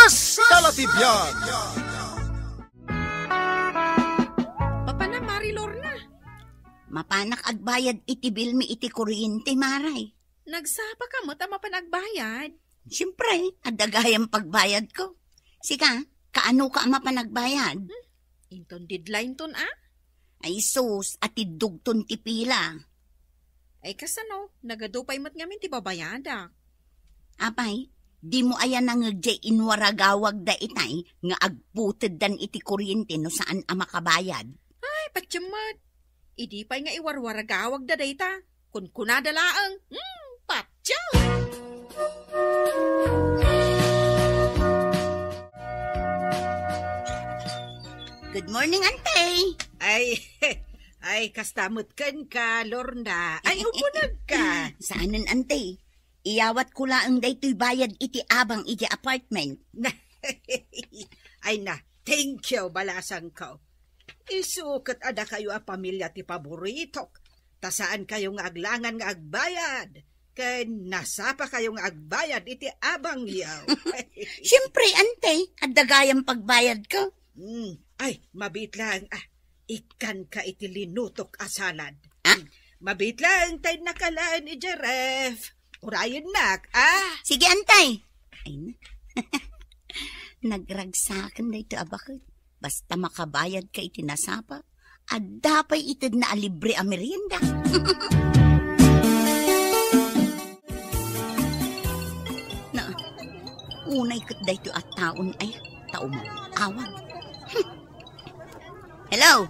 Sus! Kalatibyan! Papana, Marilor na. Mapanak agbayad iti bilmi iti kuryente, Maray. Nagsapa ka mo, tama pa nagbayad. Siyempre, adagayang pagbayad ko. Sika, kaano ka mapanagbayad? Inton deadline ton, ah? Ay sus, at idugton ti pila. Ay kasano, nagadupay mat ngamin ti babayada. Apay, di mo ayan nangagay inwaragawag da itay nga agputid dan iti kuryente no saan ang makabayad. Ay, patyamat. Idi pa'y nga iwarwaragawag da dayta. Kun kunadalaang, patyaw! Good morning, Antay. Ay, kastamot kan ka, Lorna. Ay, upunag ka. Saanan, Antay? Iyawat ko laang daytoy bayad iti abang iti apartment. Ay na, thank you, balasang ko. Isukat ada kayo a pamilya ti paboritok. Tasaan kayo nga aglangan nga agbayad. Kaya nasapa kayo nga agbayad iti abang yaw. Siyempre, Antay, adagayang pagbayad ko. Ay, mabit lang. Ikan ka iti linutok asalad. Mabit lang, tayo nakalaan iti ref. Urayan nak, Sige, Antay. Ay na. Nagragsakan na ito, abakit. Basta makabayad ka iti nasapa, at dapay itid na alibre a merienda. Na, unay kat da ito at taon ay taumawawag. Hello?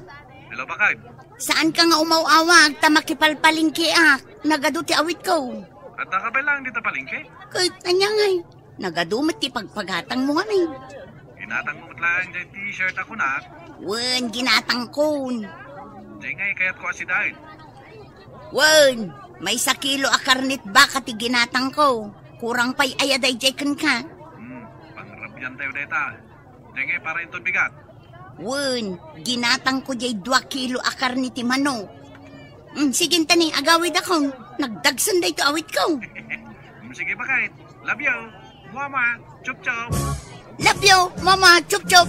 Hello, Bakay. Saan ka nga umawawag? Tamakipalpalingki Nagado ti awit ko. At nakabay lang dito palingke. Kahit kanya ngay. Nagadumit ti pagpagatang mo ngay. Ginatang mo lang dyan t-shirt ako na. Wen, ginatang kon. Dyan ngay kaya't ko asidahin. Wen, may 1 kilo a karnit baka ti ginatang ko. Kurang pa'y ayaday jekan ka. Pangrabyan tayo deta. Dyan ngay para ito bigat. Wen, ginatang ko jay 2 kilo a karnit ti manok. Sige tani, agawid ako. Nagdagsan da ito awit ko. Sige, Bakay. Love you. Mama. Chup-chup. Love you, mama. Chup-chup.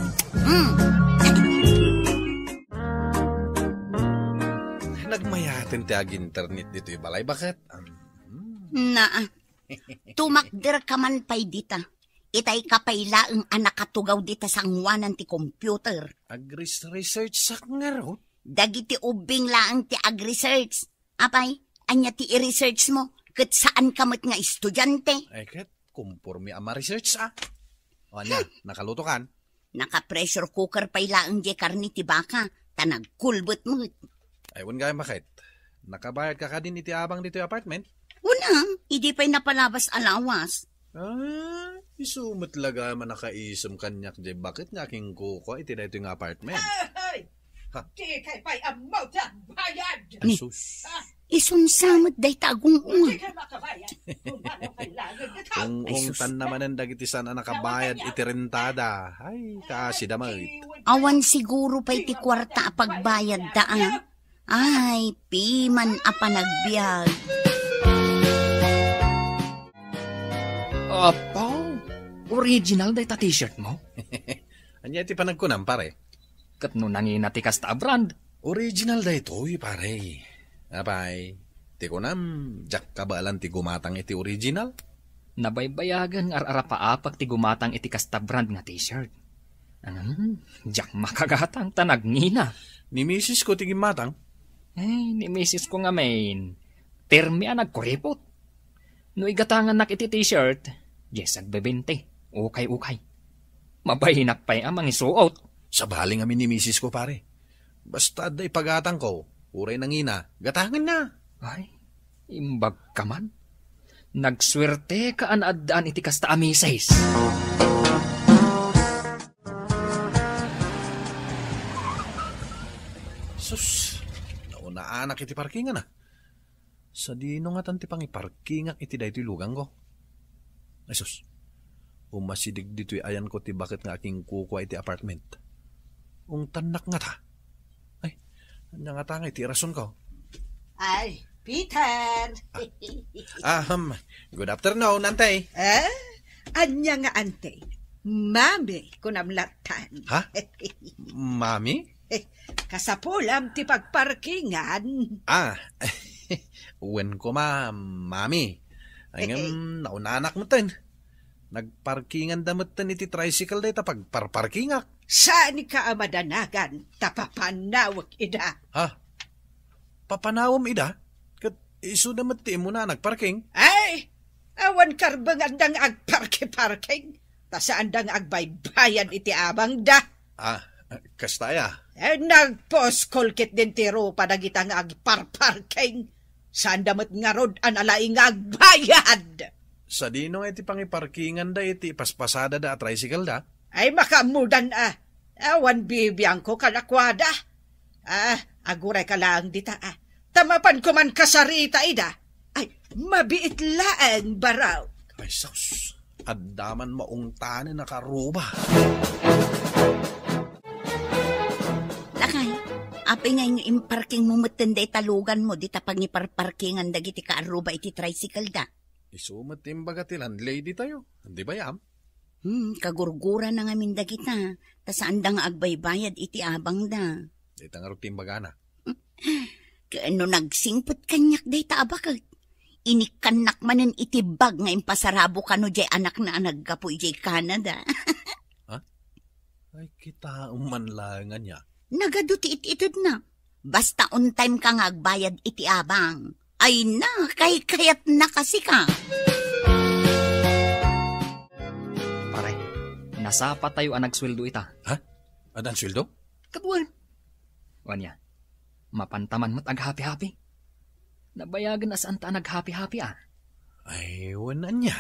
Nagmayatin ti ag-internet dito yung balay. Bakit? Tumakder ka man pa'y dita. Itay kapayla ang anak katugaw dita sa ngwanan ti computer. Agris-research sak nga ro. Dagiti ubing laang ti ag-research. Apay, anya ti i-research mo? Kat saan kamot nga estudyante? Ay, kat, kumpurmi ang ma-research O anya, nakaluto kan? Naka-pressure cooker pa'y laang di karni ti baka. Tanagkulbot mo. Ay, wan gaya bakit? Nakabayad ka din iti abang dito yung apartment? Una, hindi pa'y napalabas alawas. Isumot laga man nakaisam kanyak di bakit nga aking kuko iti na ito yung apartment? Di kay pa'y amaw ta bayad. Asus. Isunsamot day tagong unga. Di kay makabayad. Kung ungtan naman ang dagiti sana nakabayad iti rentada. Ay, kasi damay. Awan siguro pa'y ti kwarta pagbayad daan. Ay, piman a panagbiag. Apaw, original day ta t-shirt mo? Anya iti panagkunam, pare. Kat no nangina ti kasta brand. Original day to'y, pare. Apay, ti kunam, jak kabalan ti gumatang iti original? Nabaybayagan nga arapaapak ti gumatang iti kasta brand nga t-shirt. Jak makagatang tanagngina. Ni misis ko ti gimatang? Ni misis ko nga main. Termi nagkuripot. No igatangan nak iti t-shirt, yes agbebente. Ukay-ukay. Mabahinak pa'y amang isuot. Sabaling amin ni misis ko, pare. Basta day pagatang ko, uray nangina, gatangan na. Ay, imbag ka man. Nagswerte ka an-addaan iti kasta amisays. Sus, naunaanak iti parkingan Sa dino nga tanti pang iparkingak iti daytoy lugang ko. Ay sus, umasidig dito'y ayan ko ti bakit nga aking kukuha iti apartment. Tanak nga ta. Ay, anya nga ta nga iti rason ko. Ay, Peter! Good afternoon, antay. Anya nga, ante. Mami, kunamlatan. Ha? Mami? Kasapulam ti pagparkingan. Uwen ko mami. Ay naunanak mo ten. Nagparkingan damot ten iti tricycle day tapag parparkingak. Saan ka amadanagan? Tapapanawag ida. Ha? Papanawam ida? Kat iso damot ti mo na nagparking? Ay! Awan karbang andang agparke-parking. Tasaan dang agbaybayan iti abang da. Kastaya. Nagposkolkit din tiro padagitang agparparking. Saan damat nga rod analaing agbayad. Sa dino iti pangiparkingan da iti paspasada da at tricycle da? Ay makamudan awan bibiyang ko kalakwada. Aguray ka lang dita Tamapan ko man kasarita ida. Ay, mabiit laang baraw. Ay sus, addaman maungtanin nakaruba. Lakay, apay nga yung imparking mo matenday talugan mo, di tapag ni parparkingan dagiti kaaruba iti tricycle da. Isumat timbaga ti landlady tayo. Hindi ba yam? Kagurgura na nga minda kita. Tasaan da nga agbaybayad iti abang da. Di nga timbaga na. Kaano nagsingpot kanyak day taabakag. Inikanak manen iti bag nga impasarabo kano jay anak na naggapoy jay Canada. Ay kita umanlangan niya. Nagaduti itid na. Basta on time ka nga agbayad iti abang. Ay na, kayat na kasi ka. Pare, nasapa tayo ang nagsweldo ita. Ha? Adan sweldo? Katuan. Wanya, mapantaman mo't ag-happy-happy. Nabayagan na saan ta nag-happy-happy Ay, wanan niya.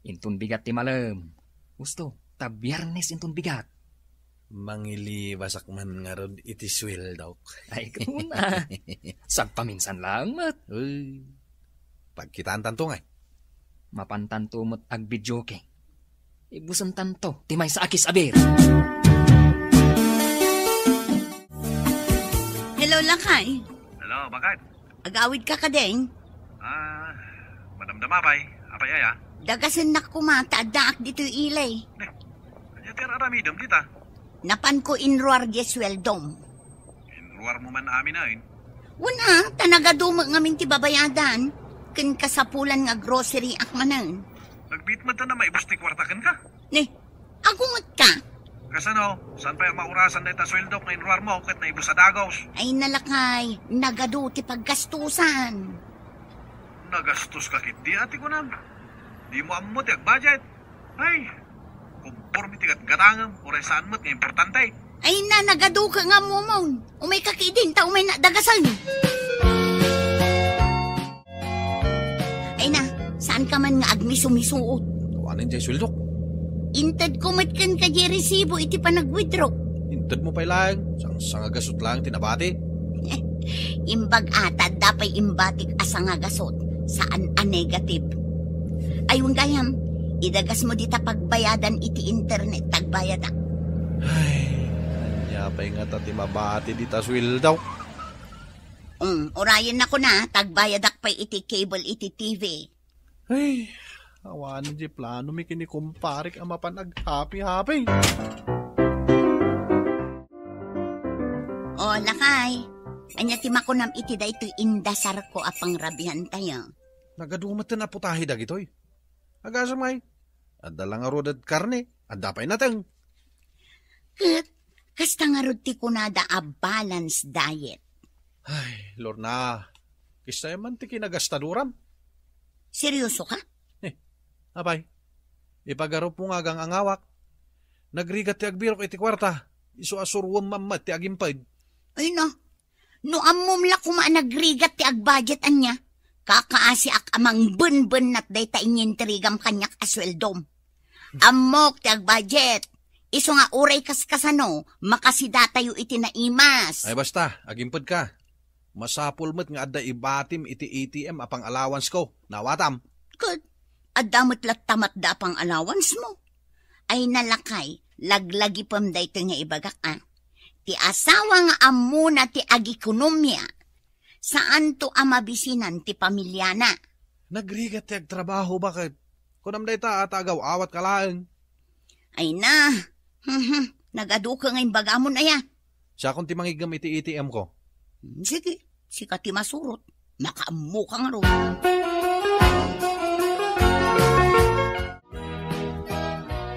Intun bigat ti malam. Gusto, ta biyernes intun bigat. Mangilibasak man nga rod iti sweldo. Ay, kuna. Sagpaminsan lang, mat. Uy, pagkitaan tanto nga. Mapantanto mo't ag-bidyoke. Ibusan tanto, timay sa akis aber. Hello, Lakay. Hello, bakit? Agawid ka ka din. Madamdama pa'y. Apay aya. Dagasan na kumata, daak dito ilay. Kanya tiraramidom kita. Napan ko inruar di sweldom. Inruar mo man amin na Wala, tanagaduma nga minti babayadan. Ken kasapulan nga grocery akmanan. Nagbit mo na maibus ti kwartakan ka. Agungot ka. Kasano, saan pa yung maurasan na ita sweldo ng inruar mo kat naibus sa dagos? Ay nalakay, nagado ti paggastusan. Nagastos ka kiti ati ko na. Di mo ammo ti budget. Ay, kumpor mi ti gatgatangam, oray saan mo't nga importante. Ay na, nagado ka nga mo mon. Umay kakidin, ta umay na dagasan. Ay na, saan ka man nga agmisumisuot? Tawanin dyan sweldo. Intad kumatkan ka di resibo iti panag-withdraw. Intad mo pa'y lang. Sang agasot lang tinabati. Imbag atad dapay imbatik asang agasot. Saan a negative? Ayun gayam, idagas mo dita pagbayadan iti internet tagbayadak. Ay, nyapay nga tati mabati di ta sweldo. Orayan na ko na, tagbayadak pa'y iti cable iti TV. Ay, awan di plano mi kinikumparik ang mapanag happy-happy. O, Lakay. Anya ti makunam iti da ito'y indasar ko apang rabihan tayo. Nagadumat na putahe dagitoy. Agasamay. Adda lang nga rodad karne. Adda pa'y natang. Kasta nga rod ti kunada a balanced diet. Ay, Lorna. Kista man ti kinagastaduram. Seryoso ka? Abay, ipagarop mo nga gang angawak. Nagrigat ti agbirok iti kwarta. Iso asurwam mamat ti agimpad. Ay no, no amom la kuma nagrigat ti agbudget anya. Kakaasi ak amang bun-bun nat day ta inyintrigam kanyak asweldom. Amok ti agbudget. Iso nga uray kaskasano, makasida tayo iti naimas. Ay basta, agimpad ka. Masapul mo't nga adda ibatim iti ATM apang allowance ko. Nawatam. Good. Adamot tamat da pang allowance mo. Ay nalakay, laglagi pam da ito nga ibagak Ti asawa nga amuna ti agikonomya. Saan to amabisinan ti pamilyana? Nagrigat ti agtrabaho bakit? Kunam day ta at agaw awat kalaan. Ay na. Nagadu ka ngayon bagamon aya. Siya kung timangigam iti ATM ko. Sige, sikat ti masurot. Makaammo ka nga ron.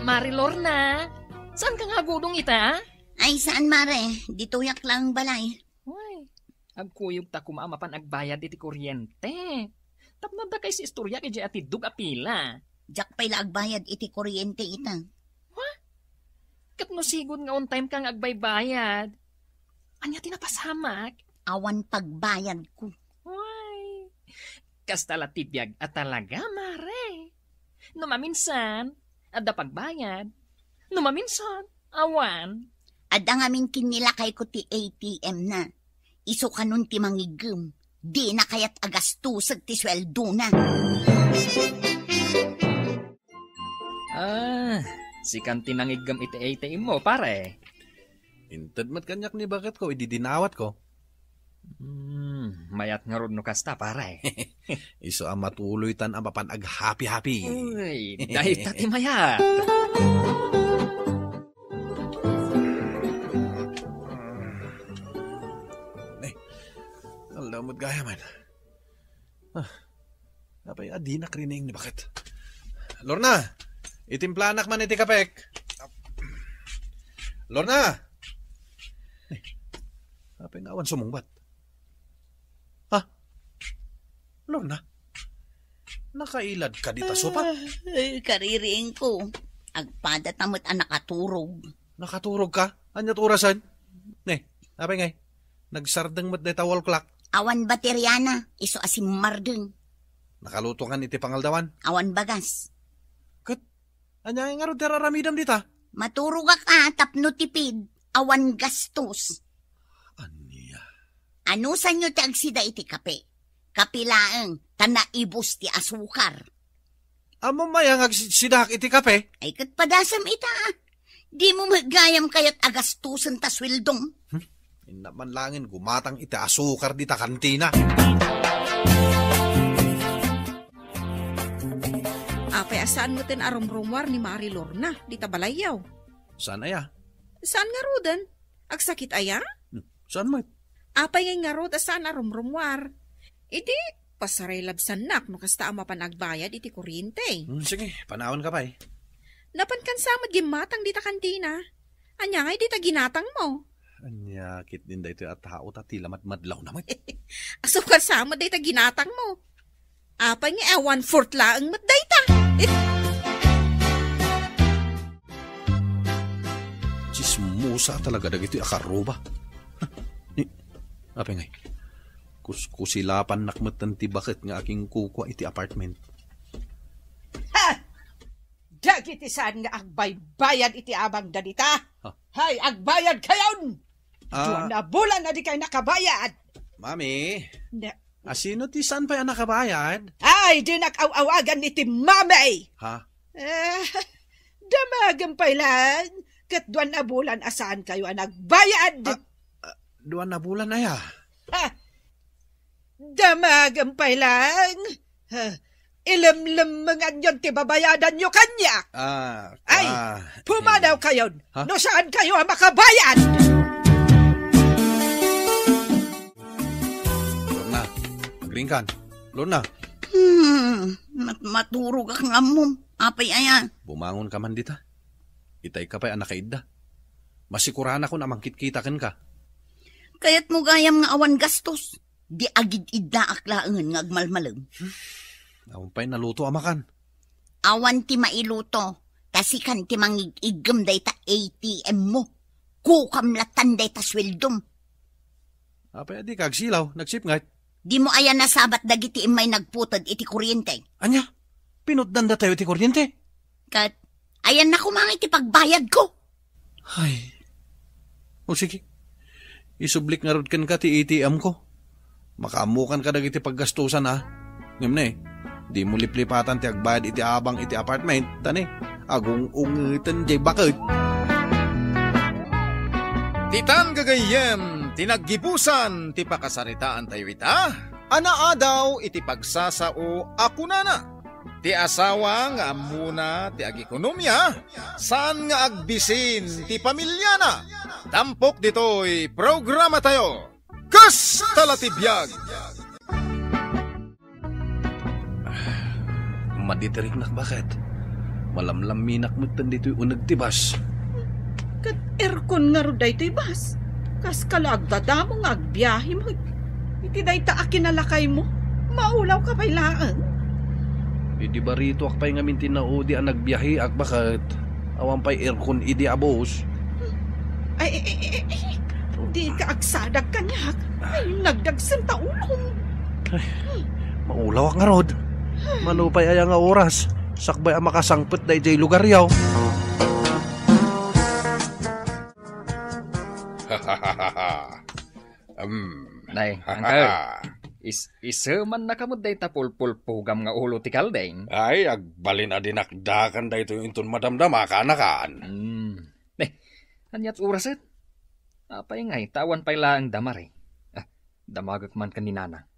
Mari Lorna, saan ka nga gudong ita? Ay, saan mare? Dito yak lang balay. Uy, agkuyog ta kumamapan agbayad iti kuryente. Tapno da kay si istorya kay ati dug apila. Diyak pa'y laagbayad iti kuryente ita. Kat no sigod nga on time kang agbaybayad. Anya tinapasamak? Awan pagbayad ko. Uy, kastala tibiyag at talaga, mare. No maminsan, adda pagbayad. No maminsan, awan. Adda ngamin kinilakay ko ti ATM na. Iso ka nun ti mangigim. Di na kayat agastusag ti sweldo na. Si kanti nangigam iti ATM mo, pare. Intad mat kanyak ni bakit ko, ididinawat ko. Mayat nga ron no kasta, pare. Iso ang matuloy tan ang papan ag-happy-happy. Uy, dahil tati mayat. Alamod gaya man. Napay adi nakrining ni bakit. Lorna! Itimplanak man iti kapek. Lorna! Napay nga awan sumungbat. Ha? Lorna? Nakailad ka dita sopa? Kaririing ko. Agpada tamot ang nakaturog. Nakaturog ka? Anyat orasan? Napay ngay. Nagsardeng mat deta wall clock. Awan bateryana. Iso asim mardeng. Nakaluto kan iti pangaldawan. Awan bagas. Anya nga ro teraramidam dita? Maturog ka tapno tipid. Awan gastos. Anya? Ano sa nyo ti agsida iti kape? Kapilaeng tanaibos ti asukar. Amo mayang agsidak iti kape? Ay kat padasam ita. Di mo magayam kayat agastusan ta swildong. Inaman langin gumatang iti asukar dita kantina. Apay asaan mo tin arumrumwar ni Mari Lorna, di tabalayaw. Saan aya? Saan nga rodan? Agsakit aya? Saan mo? Apay nga rod asaan arumrumwar. Idi, pasaray labsan nak no kasta ama panagbayad iti kuryente. Sige, panahon ka pa eh. Napan kan sa magimatang dita kantina. Anya nga dita ginatang mo. Anya, kit din da ito at tao tatila madlaw naman. Asukar sa mo dita ginatang mo. Apay nga 1/4 laang mat dayta. Chismusa talaga dagiti akaruba. Apay ngay. Kusilapan nakmatan ti bakit nga aking kukwa iti apartment. Ha! Dagiti saan nga agbaybayad iti abang danita? Ha? Hay, agbayad kayon! Duwan na bulan na di kayo nakabayad. Mami, Na, sino ti saan pa yan nakabayad? ay, di nakaw-awagan ni ti mamay! Ha? Damagan pa lang. Kat duwan na bulan asaan kayo ang nagbayad. Duwan na bulan na ya. Ha? Damagan pa lang. Ilamlam mga nyon ti babayadan nyo kanya. Ay, pumanaw kayo. Ha? No saan kayo ang makabayad? Lorna, magringkan. Lorna. Maturog ka nga mo. Apay aya. Bumangon ka man dita. Itay ka pa'y anakaida. Masikurahan ako na mangkit-kitakan ka. Kaya't mo gayam nga awan gastos. Di agid-id na aklaangan nga agmalmalam. Awan pa'y naluto amakan. Awan ti mailuto. Tasikan ti mangigigam day ta ATM mo. Kukamlatan day ta sweldom. Apay adi kagsilaw, nagsipngat. Di mo ayan nasabat dagiti imay nagputod iti kuryente. Anya, pinutdan da tayo iti kuryente. Kat, ayan na kumang iti pagbayad ko. Ay. O sige. Isublik nga rod kan ka ti ATM ko. Makaamukan ka dagiti paggastusan ha. Ngam na eh. Di mo liplipatan ti agbayad iti abang iti apartment. Tani, agong ungitan jay bakit. Titan gagayem, tinaggibusan, ti pakasaritaan tayo ita. Anaa daw iti pagsasao ako na. ti asawa nga amuna ti agikonomya, saan nga agbisin ti pamilya na. Tampok dito'y programa tayo. Kas talatibiyag! Maditirik nak bakit? Malamlaminak mo dito'y unag tibas. Kat aircon nga ro daytoy bas. Kas kalagdada mo nga agbiyahe mo. Iti day ta akinalakay mo. Maulaw ka pa'y laan. Di ba rito akpay nga mintin na o di ang nagbiyahe ak bakit? Awan pa'y aircon idi abos. Ay, di ka agsadag kanyak. Ay, nagdagsan ta ulong. Maulaw ak nga rod. Manupay ay nga oras. Sakbay ang makasangpet da ijay lugar yaw. Nay, Uncle. Isaman na kamod day tapulpul pugam nga ulo ti kaldeng. Ay, agbalin adinakdakan da ito yung inton madamdama kanakan. Anyat uraset. Apay ngay, tawan pay lang damari. Damagak man kan ni Nanang.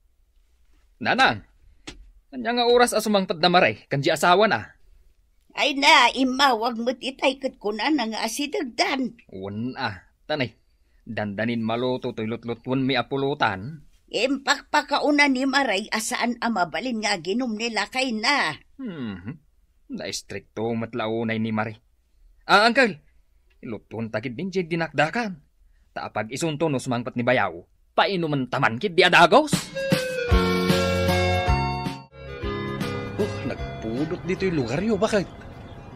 Nanang, anya nga oras asumangpad damari, kanji asawa na. Ay na, imawag mo't itay kat kunan nga asidagdan. Tanay, dandanin maluto to'y lutlutwon mi apulutan. Impakpakauna ni Maray asaan amabalin nga ginom nila kay na. Na-stricto matlaunay ni Maray. Uncle, ilutun takid din dyan dinakdakan. Taapag isunto no sumangpat ni Bayaw, painuman taman kid di adagos. Nagpudot dito yung lugar yo, bakit?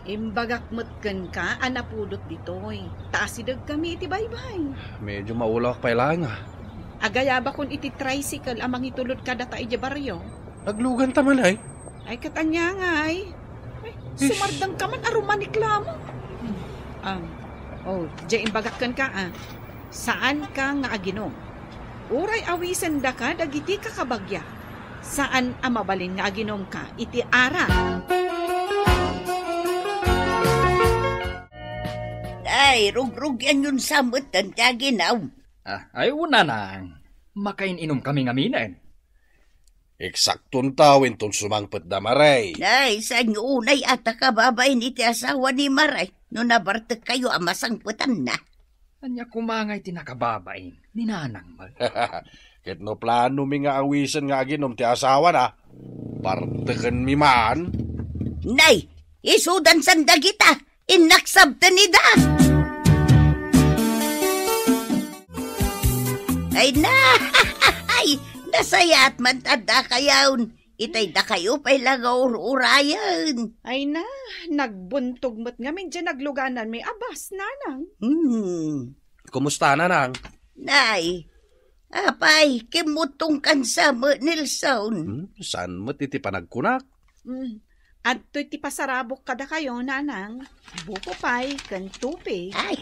Imbagak matkan ka, anapudot ditoy. Taasidag kami iti baybay. Medyo maulaw akpay lang Agayaba kun iti tricycle amang itulod ka data iti baryo. Naglugan taman ay. Ay katanya nga ay. Sumardang ka man arumanik lamang. Diyan imbagakkan ka Saan ka nga aginom? Uray awisan da ka, dagiti ka kabagya. Saan amabalin nga aginom ka, iti ara. Ay, rugrug yan yun samot ang tiyaginaw. Ay una nang, makain inom kami nga minen. Eksaktong tawin ton sumangpet da Maray. Ay, saan yung unay ata kababayin iti asawa ni Maray, no nabartek kayo amasangputan na. Anya kumangay tinakababain, ni Nanang mal. Ket no plano mi nga awisan nga aginom ti asawa na. Parteken mi man. Nay, isudan sanda kita, inaksabta ni da. Ay na, ay, nasayat man tada kayawn. Itay da kayo pa'y lagaw-urayan. Ay na, nagbuntog mo't nga min dyan nagluganan may abas, Nanang. Kumusta na nang? Nay, apay, kimutong kansa mo, Nilson. Saan mo titi panagkunak? At to'y ti pasarabok kada kayo, Nanang. Buko pa'y, kan tupi. Ay,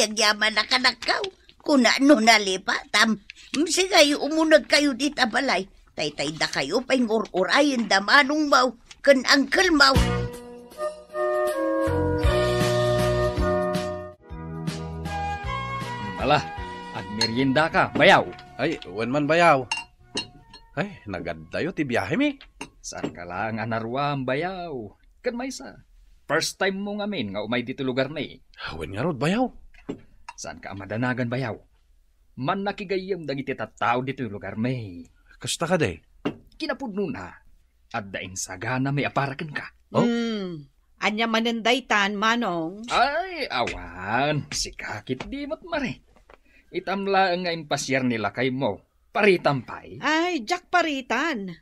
agyaman na kanakaw. Kuna no nalipatam. Sige, umunag kayo dita balay. Tay-tay da kayo pa'y ngur-urayin da manong maw. Kan angkel maw. Ala, agmerienda ka, Bayaw. Ay, wen man Bayaw. Ay, nagadayo ti biyahe mi. Saan ka lang anarwam, Bayaw? Kan may sa. First time mo ngamin nga umay dito lugar na Wen nga rod, Bayaw. Saan ka madanagan, Bayaw? Man nakigayam dagiti tattao dito yung lugar may. Kasta ka day? Kinapudno na. At daing sagana may aparakan ka. Anya manendaytan, Manong. Ay, awan. Si kakit di mo't mare. Itamla nga impasyar nila kay mo. Paritampay. Ay, Jack Paritan.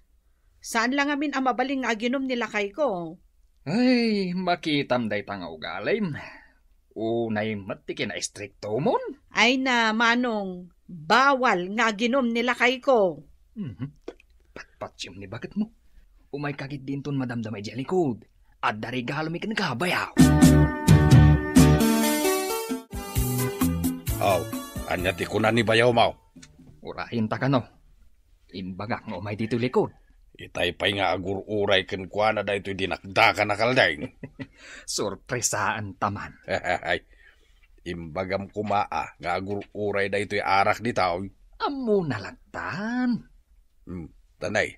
Saan lang amin ang mabaling nga aginom nila kay ko? Ay, makitam day tanga ugalim. Unay mati na estrikto mon. Ay na, Manong. Bawal nga aginom nila kay ko. Patpatsyon ni bakit mo? Umay kagit din ton madamdamay dyan likod. At darigalo may kanagabayaw. Anya ti kunan ni Bayaw maw. Urahin ta ka no. Imbagak nga umay dito likod. Itay pa'y nga agur-uray ken kuana da ito'y dinakdakan na kaldeng. Sorpresaan taman. Imbagam kumaa nga agur-uray da ito'y arak di tao. Amo nalagtan. Tanay,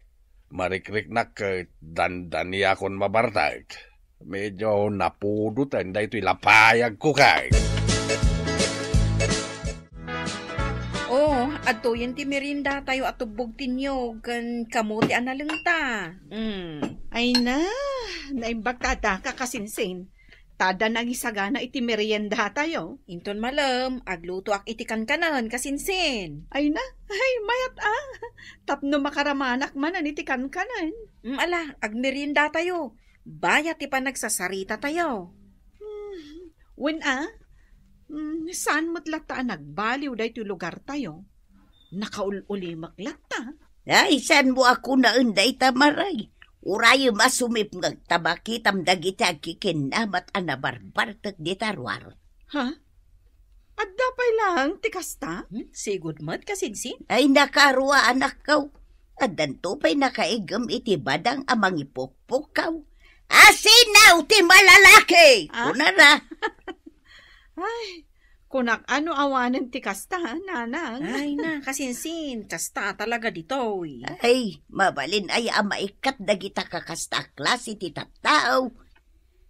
marikrik na dandani akon mabartag. Medyo napudutan da ito'y lapayag ko kay. Oh, ato yun ti merinda tayo at tubog tinyo kan kamuti analang ta. Ay na, naimbag tada ka kasinsin. Tada nang isagana iti merienda tayo. Inton malam, agluto ak itikan kanan kasinsin. Ay na, ay mayat Tapno makaramanak man ang itikan kanan. Ala, agmerienda tayo. Bayat ti pa nagsasarita tayo. When saan mo't lata nagbaliw da ito lugar tayo? Nakaul-ulimak lata. Ay, saan mo ako na unday tamaray? Urayo masumip ngagtabakitam dagiti agkikinamat anabarbartak di tarwar. Ha? At dapay lang, tikasta? Sigud mat kasinsin. Ay nakarua anak kaw. At danto pa'y nakaigam iti badang amang ipukpukaw. Asinaw ti malalaki! Kunara. Ay, kunak ano awanan tikasta, nanang? Ay na, kasinsin. Kasta talaga dito. Ay, mabalin ay amaikat dagita kakasta klase ti tattao.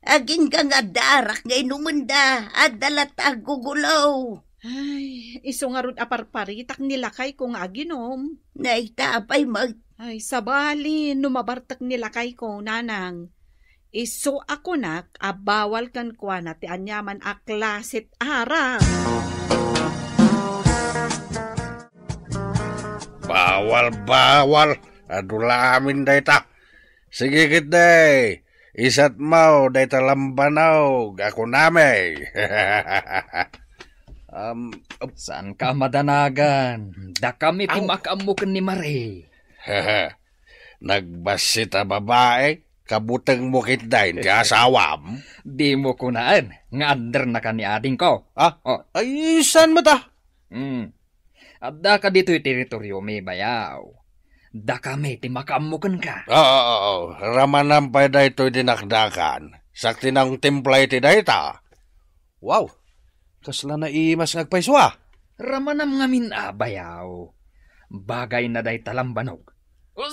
Aging kang adarak ngay numunda, adalat gugulaw. Ay, iso nga rod aparparitak nilakay ko nga aginom. Naitapay mag... Ay, sabali, numabartak nilakay ko, nanang. Iso ako nak, abawal kan kwa na ti anyaman a klasit ara. Bawal. Adulamin dayta. Sige kit day. Isat mau dayta lambanaw. Ako name. Saan ka madanagan? Da kami timakamukan ni Mare. Nagbasita babae. Kabutang mo kitdain ti asawam. Di mo kunaan. Nga under na ka ni ading ko. Ay, saan mo ta? Adda ka dito'y teritoryo may bayaw. Da kami timakamukan ka. Oo. Ramanampay da ito'y dinakdakan. Sakti ng templay ti dayta. Wow. Kasla na imas ngagpaiswa. Ramanam ngamin bayaw. Bagay na day talambanog.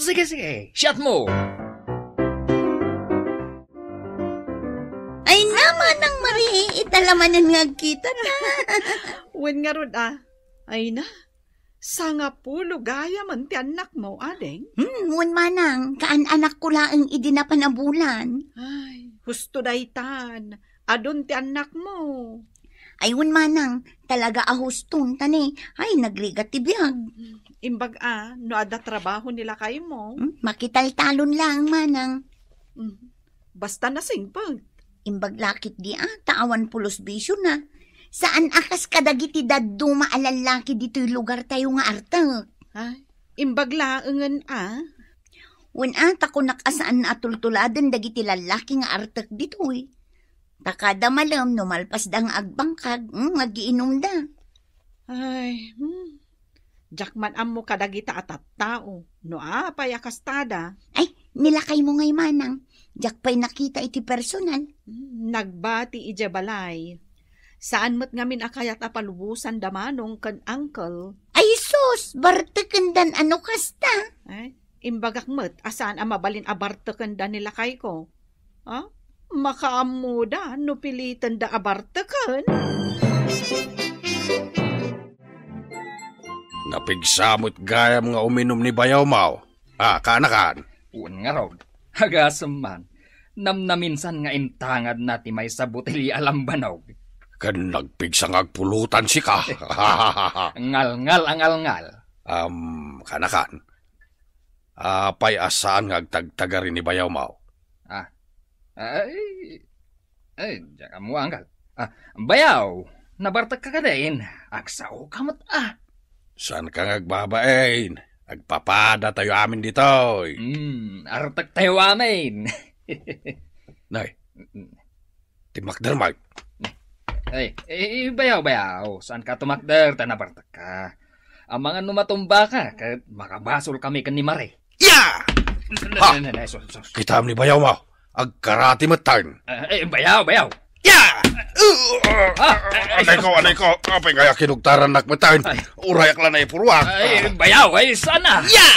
Sige. Shot mo. Ay naman ang Mari, italamanan nga kita na. Wen nga rod Ay na, sangapulo gaya man ti anak mo, adeng. Wen manang, kaan anak ko laang idinapanabulan. Ay, husto daytan, adon ti anak mo. Ay wen manang, talaga ahuston tani, ay nagligat ti biyag. Imbag no ada trabaho nila kayo mo. Makitaltalon lang manang. Basta nasingpag. Imbag lakit di taawan pulos bisyo na. Saan akas kadagiti daddo maalalaki dito'y lugar tayo nga artang? Ay, imbag laangan Wen tako nakasaan na atultuladan dagiti lalaki nga artak dito'y. Takada malam numalpas da nga agbangkag, magiinom da. Ay, Jakman mo kadagita at tao. No payakastada. Ay, nilakay mo ngay manang. Jak pa'y nakita iti personal. Nagbati ija balay. Saan mo't ngamin akayat apalubusan damanong kan uncle? Ay sus, bartekendan ano kasta? Ay, imbagak mo't asaan mabalin abartekendan nila kay ko? Makaamuda no pilitan da abarteken? Napigsamot gayam nga uminom ni bayaw mau. Kaanakan. Un nga raw. Hagasam man, namnaminsan nga intangad nati may sa butili alambanog. Kan nagpigsang agpulutan si ka. Ngal-ngal ang ngal-ngal. Kanakan. Pay asaan nga agtagtagarin ni bayaw mau. Diyan mo anggal. Bayaw, nabartag ka din. Aksaw kamat Saan ka ngagbabain? Agpapada tayo amin dito. Artag tayo amin. Nay, timakder Mark. Bayaw. Saan ka tumakder? Tanabartag ka. Ang mga numatumba ka, kahit makabasol kami kan ni Mare. Yeah! Kitam ni bayaw mo. Agkarati matan. Bayaw. Ya! Anay ko. Apay kaya kinugtaran nakmatayin. Urayak lang na ipurwak. Ay, bayaw, ay sana. Ya!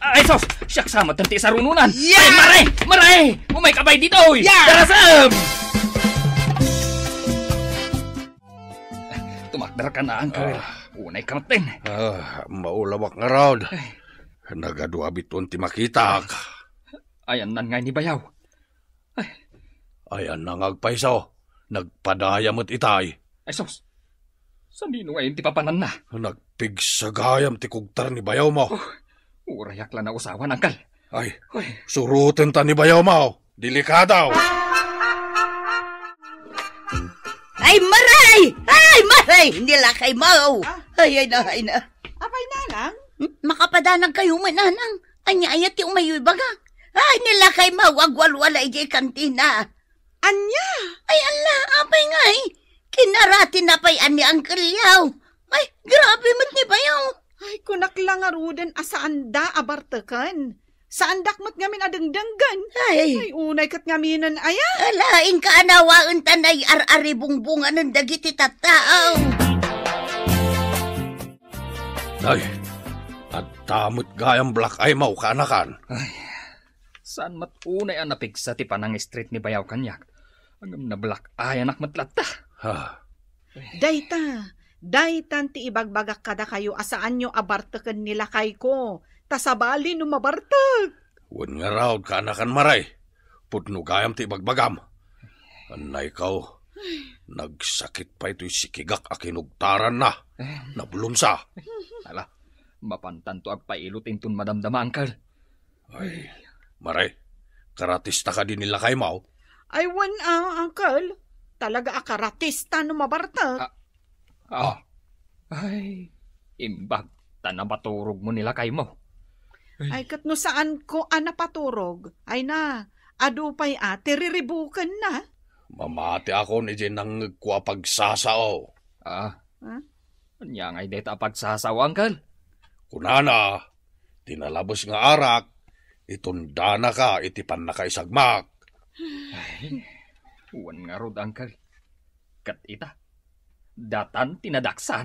Ay, sos, siyak sama tanti sa rununan. Ya! Ay, maray! Umay kabay dito, oy. Ya! Darasam! Tumakdar ka na, Uncle. Unay kamatin. Maulawak nga raw. Nagaduabit ti makita. Ayan nan nga ni bayaw. Ayan nangagpaisaw. Nagpadaya mo't itay. Ay, sos, sa nino ngayon ti papanan na. Nagpigsagayam ti kugtar ni bayaw mo. Urayak lang na usawan, Uncle. Ay, surutin ta ni bayaw mo. Delikadaw. Ay, maray! Ay, maray! Nila kay Mau. Ay na. Apay na lang. Makapadanag kayo mananang. Anya ayat ti umayoy baga. Ay, nila kay Mau. Agwalwala ijay kantina. Anya? Ay, ala, apay nga eh. Kinarati na pa'y ani ang kalyaw. Ay, grabe mat ni bayaw. Ay, kunak lang arudan asaan da abartakan. Saan dakmat ngamin adengdenggan. Ay, unay kat ngaminan aya. Alain ka anawaan tanay ar-ari bungbungan ng dagiti tattaaw. Ay, at tamot gayang black eye mo kanakan. Saan matunay ang napigsa ti panang street ni bayaw kanyak? Ang nablak ay anak matlata. Daytan ti ibagbagak kada kayo asaan nyo abartakan nila kay ko. Tasabali no mabartag. Wan nga raw kanakan maray. Putno gayam ti bagbagam. Anay kaw. Nagsakit pa ito'y sikigak a kinugtaran na. Nabulunsa. Ala, mapantanto agpailot intun madamdama, Uncle. Ay, maray. Karatista ka din nila kay Mau. Ay, Uncle. Talaga akaratista no mabartag. Ay, imbag, tanabaturog mo nila kay mo. Ay, kat no saan ko napaturog. Ay na, adupay ririribukan na. Mamati ako ni Jen nang pagsasao. Anya ngay deta pagsasaw, Uncle? Kunana, tinalabos nga arak, itunda na ka, itipan na ka isagmak. Ay, uwan nga rod, Uncle. Kat ita, datan tinadaksan.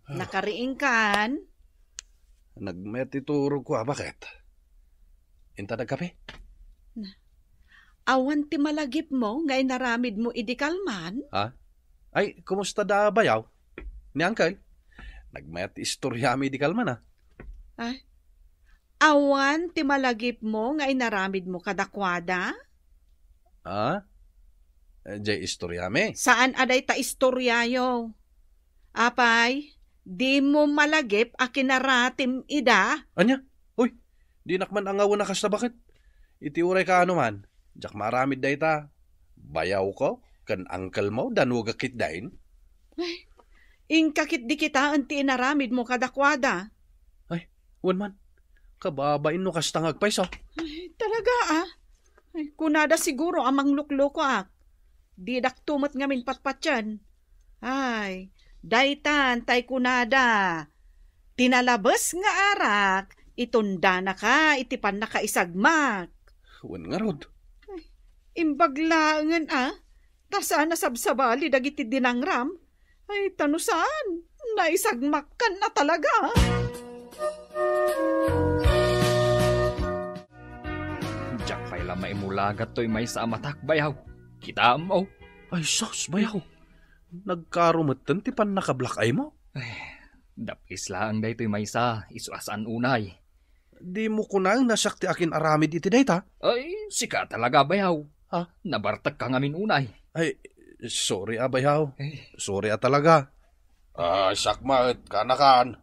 Nakariing kan? Nagmetiturog ko, bakit? Inta nagkape? Awan ti malagip mo, ngay naramid mo idikalman? Ay, kumusta da bayaw? Ni Uncle? Nagmet istoryami idikalman Ay, awan ti malagip mo, ngay naramid mo kadakwada? Jay istoryami? Saan aday ta istoryayo? Apay, di mo malagip a kinaratim ida? Anya? Uy, di nakman ang awan na kasta bakit? Itiuray ka ano man. Jak maramid day ta. Bayaw ko, kan uncle mo, danugakit dain. Ay, ingkakit di kita anti inaramid mo kadakwada. Ay, wan man. Kababain no kasta ngagpaiso. Ay, talaga Ay, kunada siguro amang lukloko Di daktumat ngamin patpatyan. Ay, daytan tay kunada. Tinalabas nga arak, itunda na ka, itipan na ka isagmak. Wan nga rod. Imbaglaangan tasaan na sabsabali dagiti dinangram. Ay, tanusaan, naisagmak ka na talaga. Diyak pa'y lamay mulagat to'y may sa matak bayaw. Kita mo. Ay, sos, bayaw. Nagkarumatan ti pan nakablak ay mo? Dapis lang day to'y may sa isuasan unay. Di mo kunang nasakti akin aramid iti dayta? Ay, sika talaga bayaw. Nabartag ka ngamin unay. Ay, sorry bayaw. Sorry talaga. Sakmat, kanakan.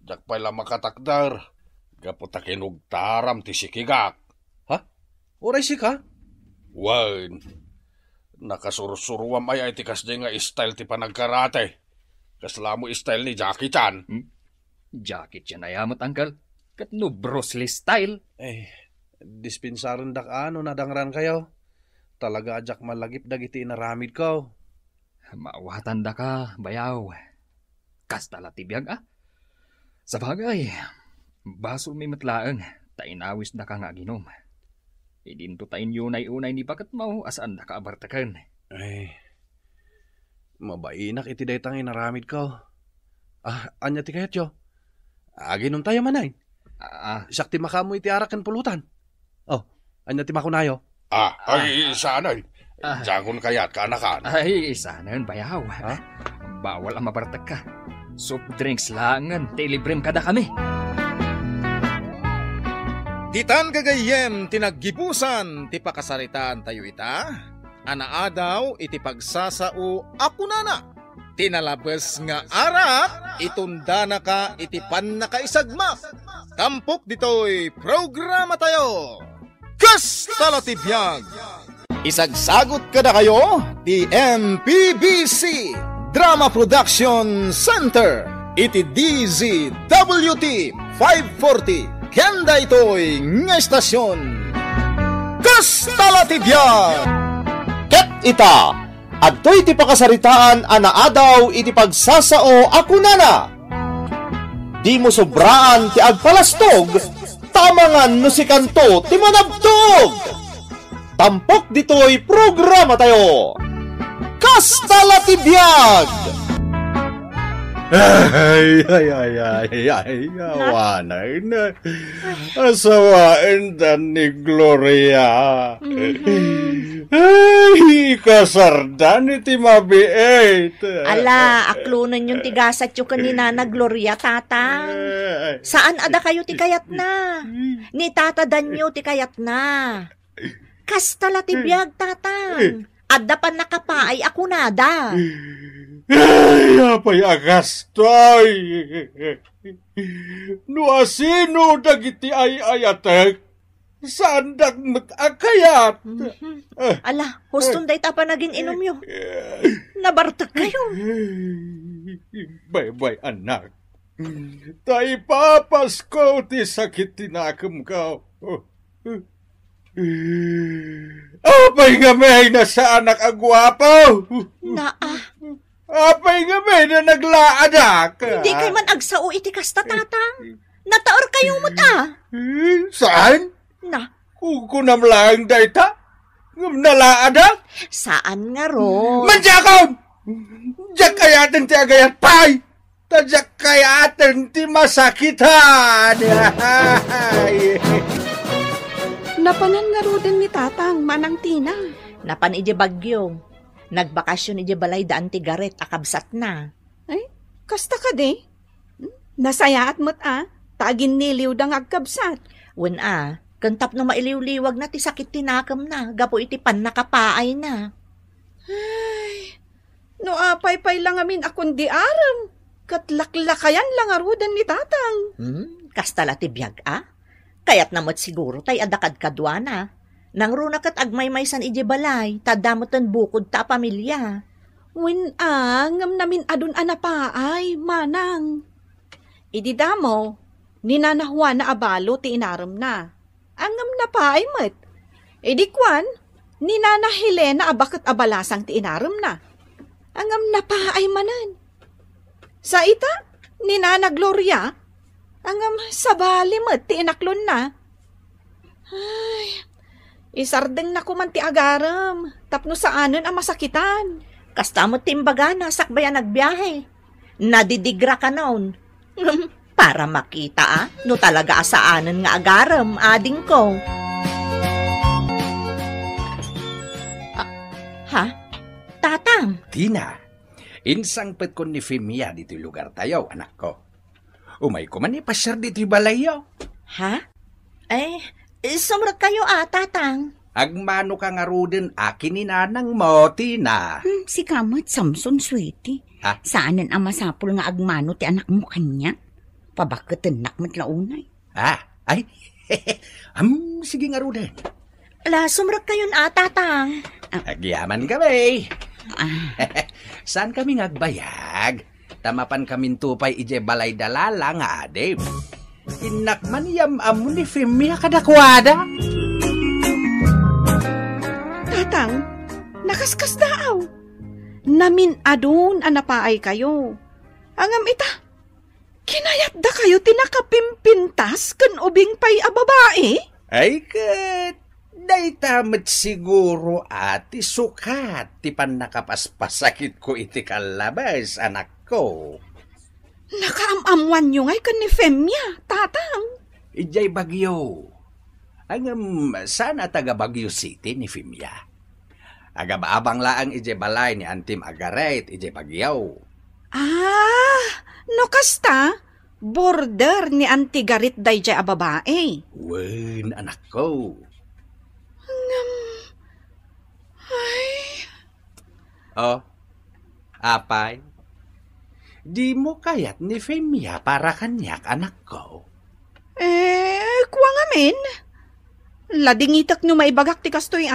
Jak pa'y lang makatakdar. Gaputa kinugtaram ti sikigak. Oray sika? Wan. Nakasurusuruam ay tikas di nga style ti panagkarate. Kasla mo style ni Jackie Chan. Jackie Chan ayamot, Uncle. Kat no Bruce Lee style. Dispensaran dak nadangran kayo. Talaga ajak malagip dagiti inaramid ko. Maawatan da ka, bayaw. Kasta latibiyag Sa bagay, baso may matlaang, tainawis na ka nga ginom. Idinto tayin yunay-unay ni bakat mo, asaan na kaabartakan. Ay, mabainak iti daytang inaramid ko. Anya ti kayat yo? Ginom tayo manay. Sakti makamu iti arakan pulutan. Anya ti makunayo? Ay, sanay. Diyan kayat ka anakan. Ay, isa na yun, bayaw. Bawal ang mabartag ka. Soft drinks langan, tilibrem kada kami. Ditan kagayem tinaggipusan ti pakasaritaan tayo ita. Anaadaw iti pagsasao ako nana. Tinalabas nga arak, itunda na ka iti pan nakaisagma. Tampok dito'y programa tayo. Kastala ti biyag! Isagsagot ka na kayo, di MPBC Drama Production Center. Iti DZWT 540. Kenda ito'y nga estasyon. Kastala ti biyag! Ket ita, adto'y ti pakasaritaan anaadaw iti pagsasao ako nana. Di mo sobraan ti agpalastog, tamangan no si kanto ti manabtog. Tampok dito'y programa tayo. Kastala ti biyag! Ay, awanay na. Asawain dan ni Gloria. Ay, kasardan iti mabiit. Ala, aklunan yung tigasat yung kanina na Gloria, tatang. Saan ada kayo ti kayat na? Ni tata danyo ti kayat na. Kastala ti biyag, tatang. Adda pa nakapaay ako nada. Ay, apay agastoy. No asino dagiti ay ayatek. Saan dagmat akayat? Ala, huston day ta pa naging inom yo. Nabartak kayo. Bay, anak. Tay papas ko ti sakit tinakam ka. Apay nga may na sa anak agwapo. Apay nga may na naglaadak. Hindi kay man agsao iti kasta, tatang. Nataor kayo mo ta. Saan? Na, Kukunam lang dayta? Nalaadak? saan nga ron? Manjakam! Diyak kayatin ti agayat pay! Tadyak kayatin ti masakitan! Napanan nga ro din ni tatang, manang tina. Napan ije bagyo. Nagbakasyon ije balay daan ti garet akabsat na. Ay, kasta ka de. Nasayaat mo't tagin niliw dang agkabsat. Wen kantap no mailiw-liwag na ti sakit tinakam na. Gapo iti pan nakapaay na. Ay, no apay-pay lang amin akong di aram. Katlaklakayan lang arudan ni tatang. Kastala ti biyag Kayat namot siguro tay adakad kadwa na. Nang runa kat agmaymaysan ije balay, tadamotan bukod ta pamilya. Wen ngam namin adun anapaay, manang. Ididamo, ninanahwa na abalo ti inaram na. Angam na paay met. Idikwan, ninanahile na abakat abalasang ti inaram na. Angam na paay manan. Sa ita, ninana Gloria, angam sabali met ti inaklon na. Ay, isardeng na kuman ti agaram, tapno saanan ang masakitan. Kastamot timbaga na sakbayan nagbiyahe. Nadidigra ka noon. Para makita no talaga asaanan nga agaram, ading ko. Tatang? Tina, insangpet ko ni Femia dito lugar tayo, anak ko. Umay ko man ipasyar dito balayo. Sumrot kayo tatang. Agmano ka nga rudin akin ni nanang mo, Tina. Si Kamot Samson Sweetie. Saanan ang masapul nga agmano ti anak mo kanya? Pabakatenak mat launay. Sige nga rudin. Ala, sumrot kayo tatang. Agyaman kami. Saan kami ngagbayag? Tamapan kami tupay ije balay dalala nga adem. Inakman yam amo ni Femia kadakwada. Tatang, nakaskas daaw. Namin adun anapaay kayo. Angam ita, Kinayat da kayo tinakapimpintas kan ubing pay a babae? Ay kat, day tamat siguro ati sukat ti pan nakapaspasakit ko iti kalabas, anak ko. Nakaamamwan nyo ngay kan ni Femia, tatang. Ijay Bagyo. Ang sana taga Bagyo City ni Femia. Agababang laang ijay balay ni Antim Agaret, ijay Bagyo. No kasta, border ni Antigarit dayjay a babae. Wen, anak ko. Oh, apay? Di mo kayat ni Femia para kanyak, anak ko. Kuwa nga min. Ladingitak no maibagak ti kastoy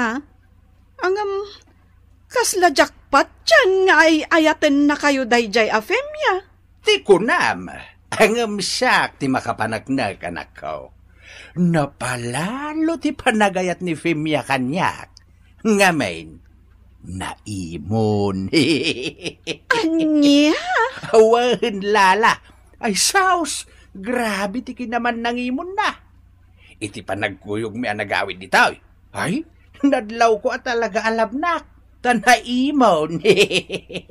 kasla jackpot dyan nga ay ayaten na kayo dayjay a Femia. Ti kunam, siyak ti makapanagnak, anak ko. Napalalo ti panagayat ni Femia kanyak. Ngamin, naimon. Anya? Awan, lala. Ay, saus, grabe ti kinaman nangimon na. Iti panagkuyog mi anagawid dito. Ay, nadlaw ko at talaga alabnak. Tanaimon.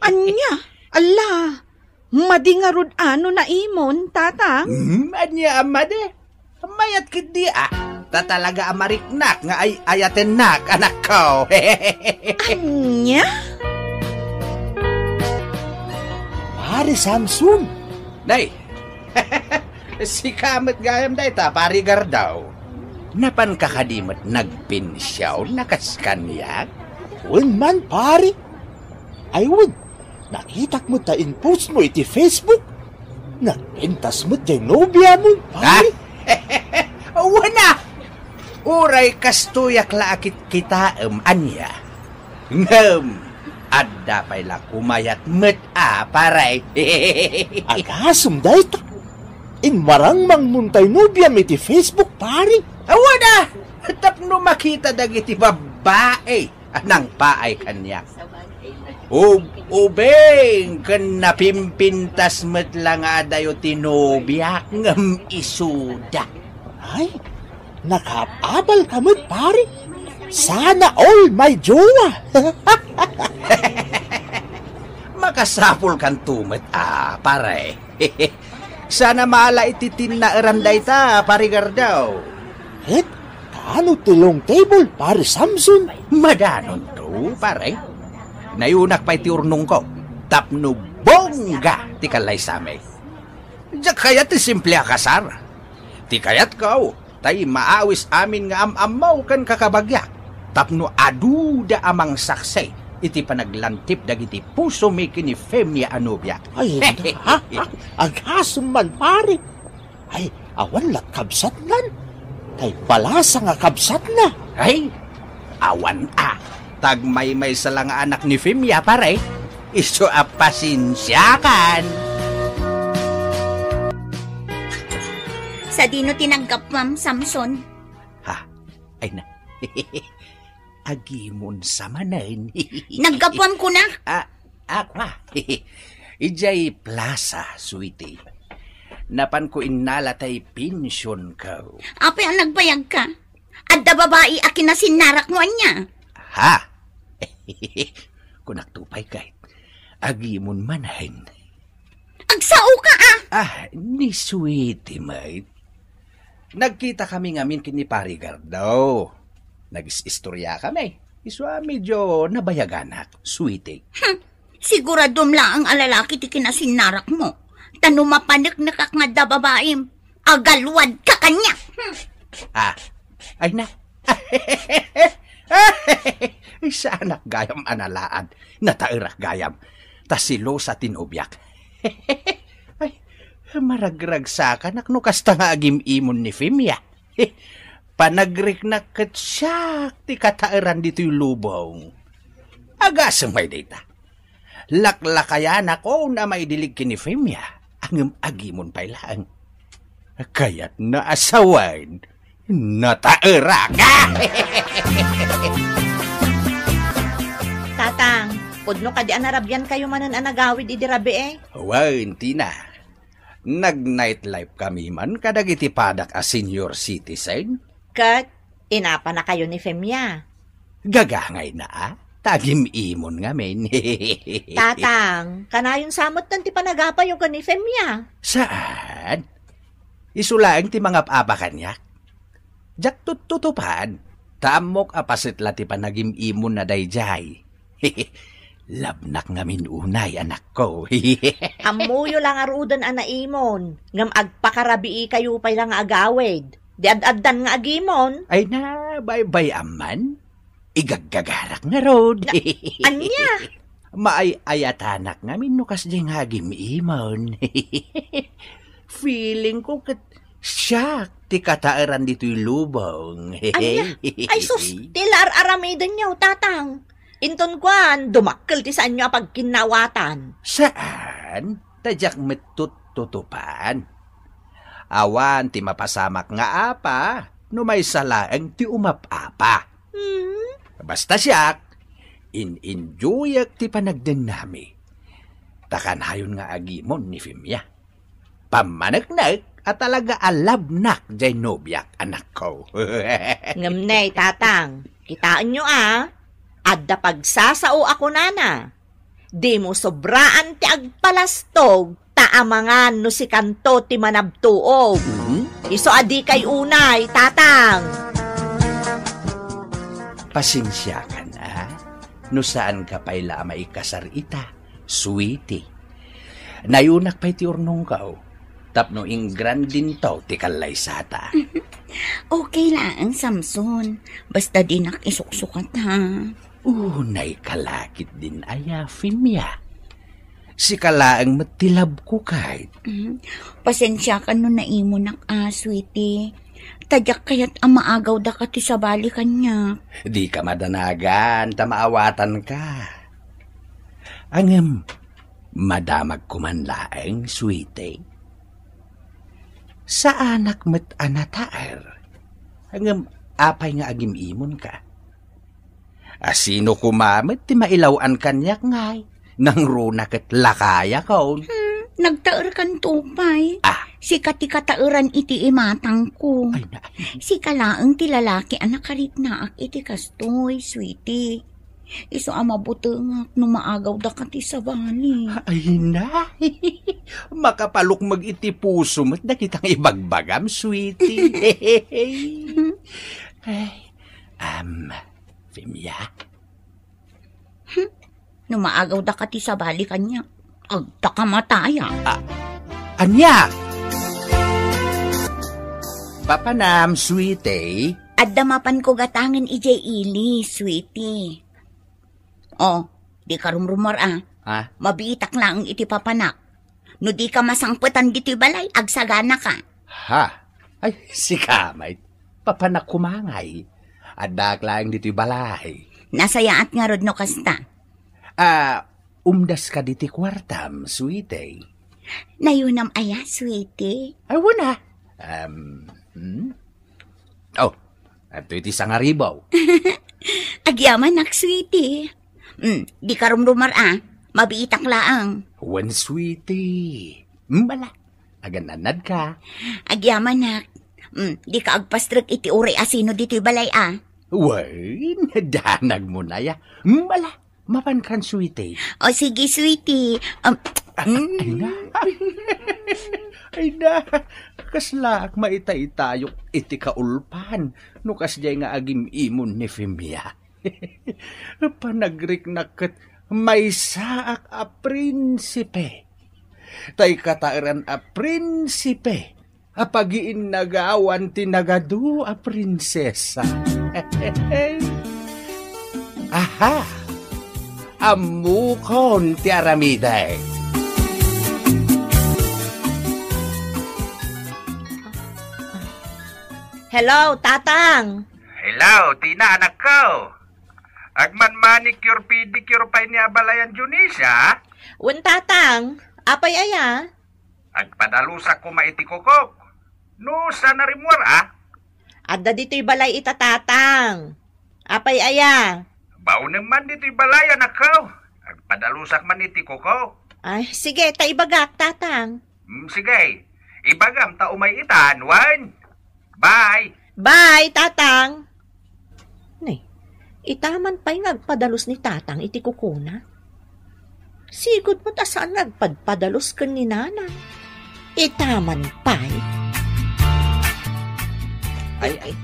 Anya? Ala, madingarod ano na imon, tatang? Anya, amade. Mayat kidi tatalaga amariknak nga ay ayaten nak, anak ko. Anya? Pare Samson. Nay, si Kamet gayam day ta, parigar daw. Napan kakadimot nagpinsyaw, nakaskanyak? Wen man, pare. Ay, wen. Nakitak mo ta in post mo iti Facebook. Nagpintas mo dyan nobya mo, pare. Wana! Uray kastuyak laakit kita anya. Ngem, adda pa'y la kumayat met paray. Agasum dayta. In marang mang muntay nobya mo iti Facebook, pare. Wana! Tapno makita dagiti babae anang paay kanya. Ubeng kan napimpintas met lang adayo tinobyak ngem isuda. Ay, nakapabal ka mo't, pare. Sana all my jowa. Makasapul kan tumet, pare. Sana maala ititin na eranday ta, parigar daw. Et, kano tilong table, pare Samson? Madanon to, pare. Nayunak pa iti urnong ko. Tapno bongga ti kalay samay. Diyak kaya ti simple akasar. Ti kayat ko, tay maawis amin nga amamaw kan kakabagyak. Tapno aduda amang saksay. Iti panaglantip dagiti puso mi kini Femia anobya. Ay, agasum man, pare. Ay, awan lat kabsat lan. Tay palasa nga kabsat na. Ay, awan tagmay-may sa lang anak ni Femia, pare. Iso apasinsyakan. Sa dino tinanggap, Ma'am Samson? Ay na. Agimon sa manan. Naggapwam ko na. Akwa. Ijay plaza, sweetie. Napan ko inalatay pensyon ko. Apay ang nagbayag ka? Adda babae akin na sinarak mo niya. Kunaktupay kahit agimon manahin. Agsao ka Ni sweetie, mate. Nagkita kami ngamin kini parigar daw. Nag-istorya kami. Iswa medyo nabayaganak, sweetie. Siguradom lang ang alalaki ti kinasinarak mo. Tano mapanik na kakngada babaim. Agalwad ka kanya. Ay na. Sa anak gayam analaan. Natairak gayam. Tasilo sa tinubyak. Ay, maragragsakan akno kasta nga agim-imon ni Femia. Panagrik na katsyak ti katairan dito'y lubong. Agasang may data. Laklakayan ako na may dilig kini Femia. Ang agimon pa'y lang. Kaya't naasawan. Natairak. Tatang, pudno ka di anarabyan kayo manan anagawid idi rabi Wan, Tina. Nag-nightlife kami man kadag iti padak a senior citizen. Kat, inapa na kayo ni Femya. Gagangay na tagim imon nga men. Tatang, kanayon samot nan ti panagapa yung ni Femya. Saan? Isulaang ti mga papa kanya. Jak tutupan. Tamok apasitla ti panagim imon na dayjay. Labnak ngamin unay, anak ko. Amuyo lang arudan anaimon. Ngam agpakarabii kayo pay lang agawid. Di ad-addan nga agimon. Ay na, bye-bye aman. Igaggagarak na road. Anya? Maay-ayatanak ngamin no kas ding hagim imon. Feeling ko kat siyak ti kataaran dito'y lubong. Anya? Ay sus, tilar aramidan niyo, tatang. Inton kwan, dumakkel ti saan nyo apag kinawatan. Saan? Tadyak metututupan. Awan ti mapasamak nga apa, no may salaang ti umapapa. Basta siyak, in-enjoyak ti panagden nami. Takan hayon nga agimon ni Femya. Pamanagnak at talaga alabnak jay nobyak anak ko. Ngamnay, tatang, kitaan nyo adda pagsasao ako nana. Di mo sobraan ti agpalastog, taamangan no si kanto ti manabtuog. Iso adi kay unay, tatang. Pasensya ka na, no saan ka pa'y lamay kasarita, sweetie. Nayunak pa'y ti urnong kao, tapno ingran din to ti kalaysata. Okay lang, Samson. Basta di nakisuksukat ha. Unay kalakit din aya, Femya. Si kalaang matilab ko kahit. Pasensya ka no naimo nak sweetie. Tadyak kaya't maagaw da ka ti sabali kanya. Di ka madanagan, tamaawatan ka. Angem, madamag kumanlaeng, sweetie. Sa anak met anataer, angem apay nga agim imon ka. Asino kumamit ti mailawan kanyak ngay, nang runak at lakaya kaon. Nagtaer kan tupay. Si kati katauran iti imatang ko. Ay na. Si kalaang ti lalaki anak karit naak iti kastoy, sweetie. Iso mabutengak no maagaw da kati sabali. Ay na. Makapalok mag iti puso mo't nakitang ibagbagam, sweetie. Femya? No maagaw da kati sabali kanya. Agta ka mataya. Anya? Papanam, sweetie. Addamapan ko gatangan ijay ili, sweetie. Di ka rumrumor Mabitak lang iti papanak. No di ka masangputan dito'y balay, agsagana ka. Ay, si kamay. Papanak kumangay. Adak lang dito'y balay. Nasayaat nga rod no kasta. Umdas ka diti kwartam, sweetie. Nayunam aya, sweetie. Ay, wala. Ato iti sangaribaw. Agyaman nak, sweetie. Di ka rumrumar mabiitak laang. Wan, sweetie. Bala, agananad ka. Agyaman nak. Di ka agpastrik iti uri asino dito'y balay Way, nadanag mo na ya. Bala, mapan kan, sweetie. Sige, sweetie. Ay na, kaslaak maitay-tayok iti kaulpan, no kasjay nga agim imon ni Femya. Panagrik-nakat may saak a prinsipe. Tay katairan a prinsipe, a pagiin nagawan tinagadu a prinsesa. Aha! Amukon ti aramiday. Hello, tatang. Hello, Tina, anak ko. Agman manicure, pedicure pa ni abalayan Junisa? Wen tatang, apay aya? Agpadalusak ko maiti kokok. No, sana rimwar Adda dito'y balay ita tatang. Apay aya? Bao naman dito'y balay, anak ko. Agpadalusak man iti kokok. Ay, sige, taibagak tatang. Sige, ibagam ta umay itan, wan. Bye! Bye, tatang! Nay, itaman pa'y ngagpadalos ni tatang iti kukuna. Sigod mo ta saan ngagpadpadalos kan ni nana. Itaman pa'y. Ay.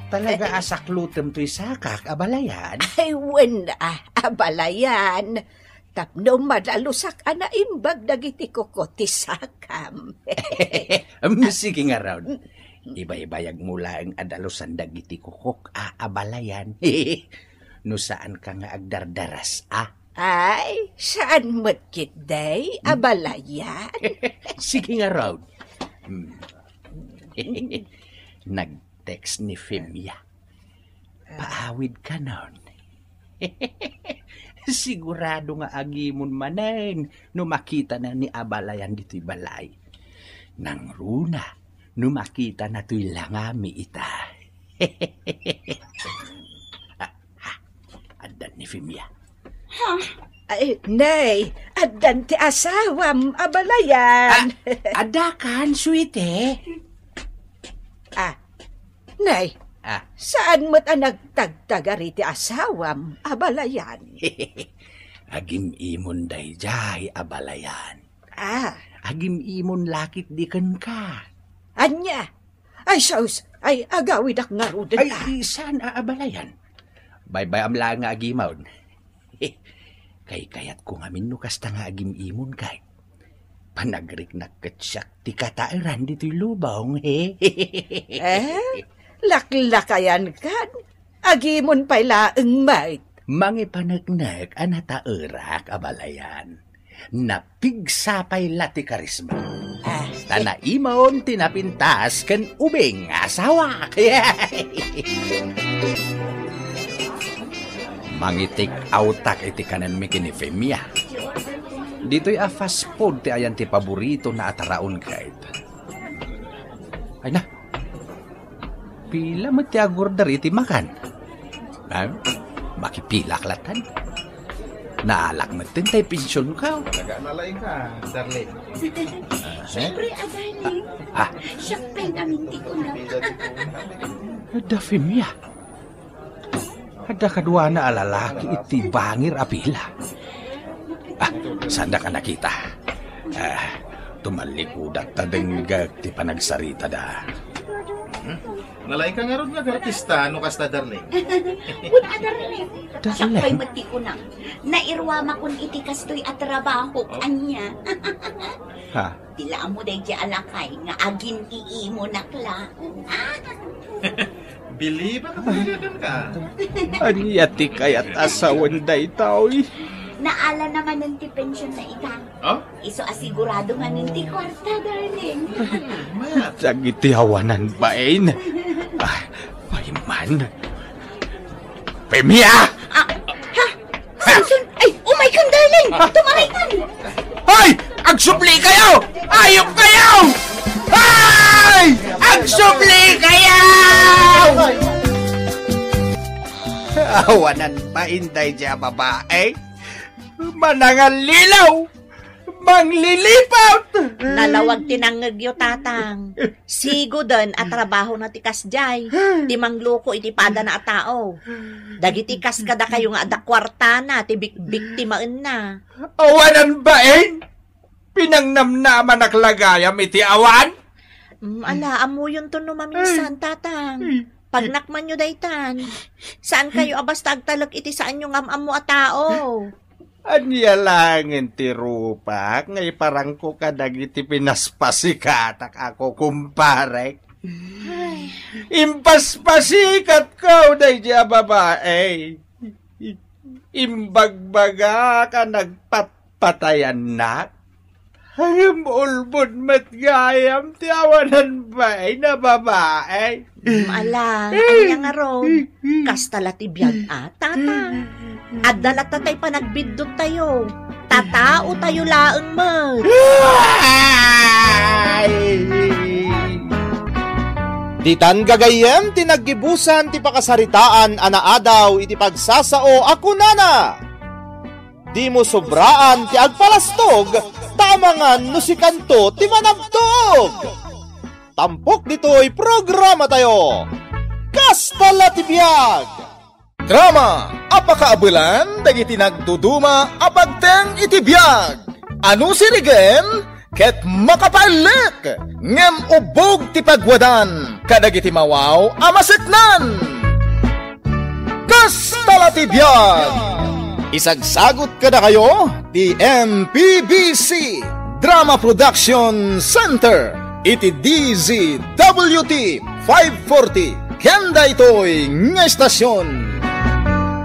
Talaga asaklutem to'y sakak, abalayan. Ay, wala, abalayan. Tapno madalusak ana imbag dagiti kukotisakam. Sige nga raon. Iba-ibayag mula ang adalusan dagiti kukok, abalayan. No saan ka nga agdardaras, Ay, saan mo't day, abalayan? Sige nga raon. Nag-text ni Femia. Paawid ka nun. Sigurado nga agimon manen no makita na ni abalayan dito'y balay. Nang runa, no makita na to'y langami ita. Adan ni Femia. Ay, nay, adan ti asawam, abalayan. Adakan, sweetie. Nay, saan mo't nagtagtagari ti asawam, abalayan? Agim-imon day jay, abalayan. Agim-imon lakit diken ka. Anya? Ay, saus, ay agawid ak nga rudan. Ay, saan abalayan? Bye-bye amla nga agimawd. Kay kayat ko nga minukas ta nga agim-imon kay. Panagrik na katsyak ti katairan dito'y lubong, Laklakayan kan, agimon pa'y laeng mait. Mangipanagnak anatairak, abalayan. Napigsapay lati karisma. Tanaimon tinapintas kan ubing asawa. Mangitik autak iti kanan mi kini Femia. Dito'y fast food ti ayan ti paborito na ataraon kahit. Ay na, pila mo ti agordar iti makan. Makipilak latan. Naalak mo tin tayo pensyon ka. Nag-aanalain ka, darling. Siyempre, darling. Siyak pa'y naminti ko na. Ada Femia. Ada kadua na alalaki iti bangir apila. Sanda ka nakita. Tumalikudat ta denggag ti panagsarita da. Nalain ka nga ron nga artista, ano kasta darling? Wala, darling. Siya pa'y mati ko na. Nairwama kun iti kastoy at trabaho kanya. Tila mo day di alakay nga agin iimo nakla. Bili ba kapagagan ka? Anyati kayat asawan day taoy. Naala naman ng ti pensyon na ita. Iso asigurado nga ng ti kwarta, darling. Sagiti hawanan bain. Paiman. Femia! Samson! Ay, oh my God, darling! Tumaritan! Hoy! Agsupli kayo! Ayok kayo! Hoy! Agsupli kayo! Awanan pa inday dya babae. Manangal lilaw! Manglilipat! Nalawag tinangagyo tatang. Sigo den at trabaho na tikas jay. Di mangloko iti pada na tao. Dagiti kas kada kayo nga ada kwarta na ti biktimaan na. Awanan ba Pinangnamnaman naklagayam iti awan? Ala, amo yun to no maminsan tatang. Pagnakman nyo daytan. Saan kayo abas tagtalag iti saan yung amamo a tao? Anya langin ti rupak, ngay parang ko kadag iti pinaspasikatak ako kumparek. Impaspasikat ko, day diya babae. Imbagbaga ka nagpatpatayan na. Hangam ulbod matgayam ti awanan ba na babae. Ala, anya nga ron. Kastala ti biyag tatang. At dalat tatay panagbidot tayo. Tatao tayo laeng mo. Ditan gagayem tinaggibusan ti pakasaritaan anaadaw iti pagsasao ako nana. Di mo sobraan ti agpalastog tamangan no si kanto ti manabtog. Tampok dito'y programa tayo. Kastala ti biag. Drama, apakaabulan, dagiti nagduduma, apagteng itibiyag. Ano sirigen, ket makapalik, ngem ubog ti pagwadan, kadagiti mawaw, amaseknan. Kastala ti biyag. Isagsagot kada kayo, di MPBC, Drama Production Center, iti DZWT 540, kenda ito'y nga estasyon.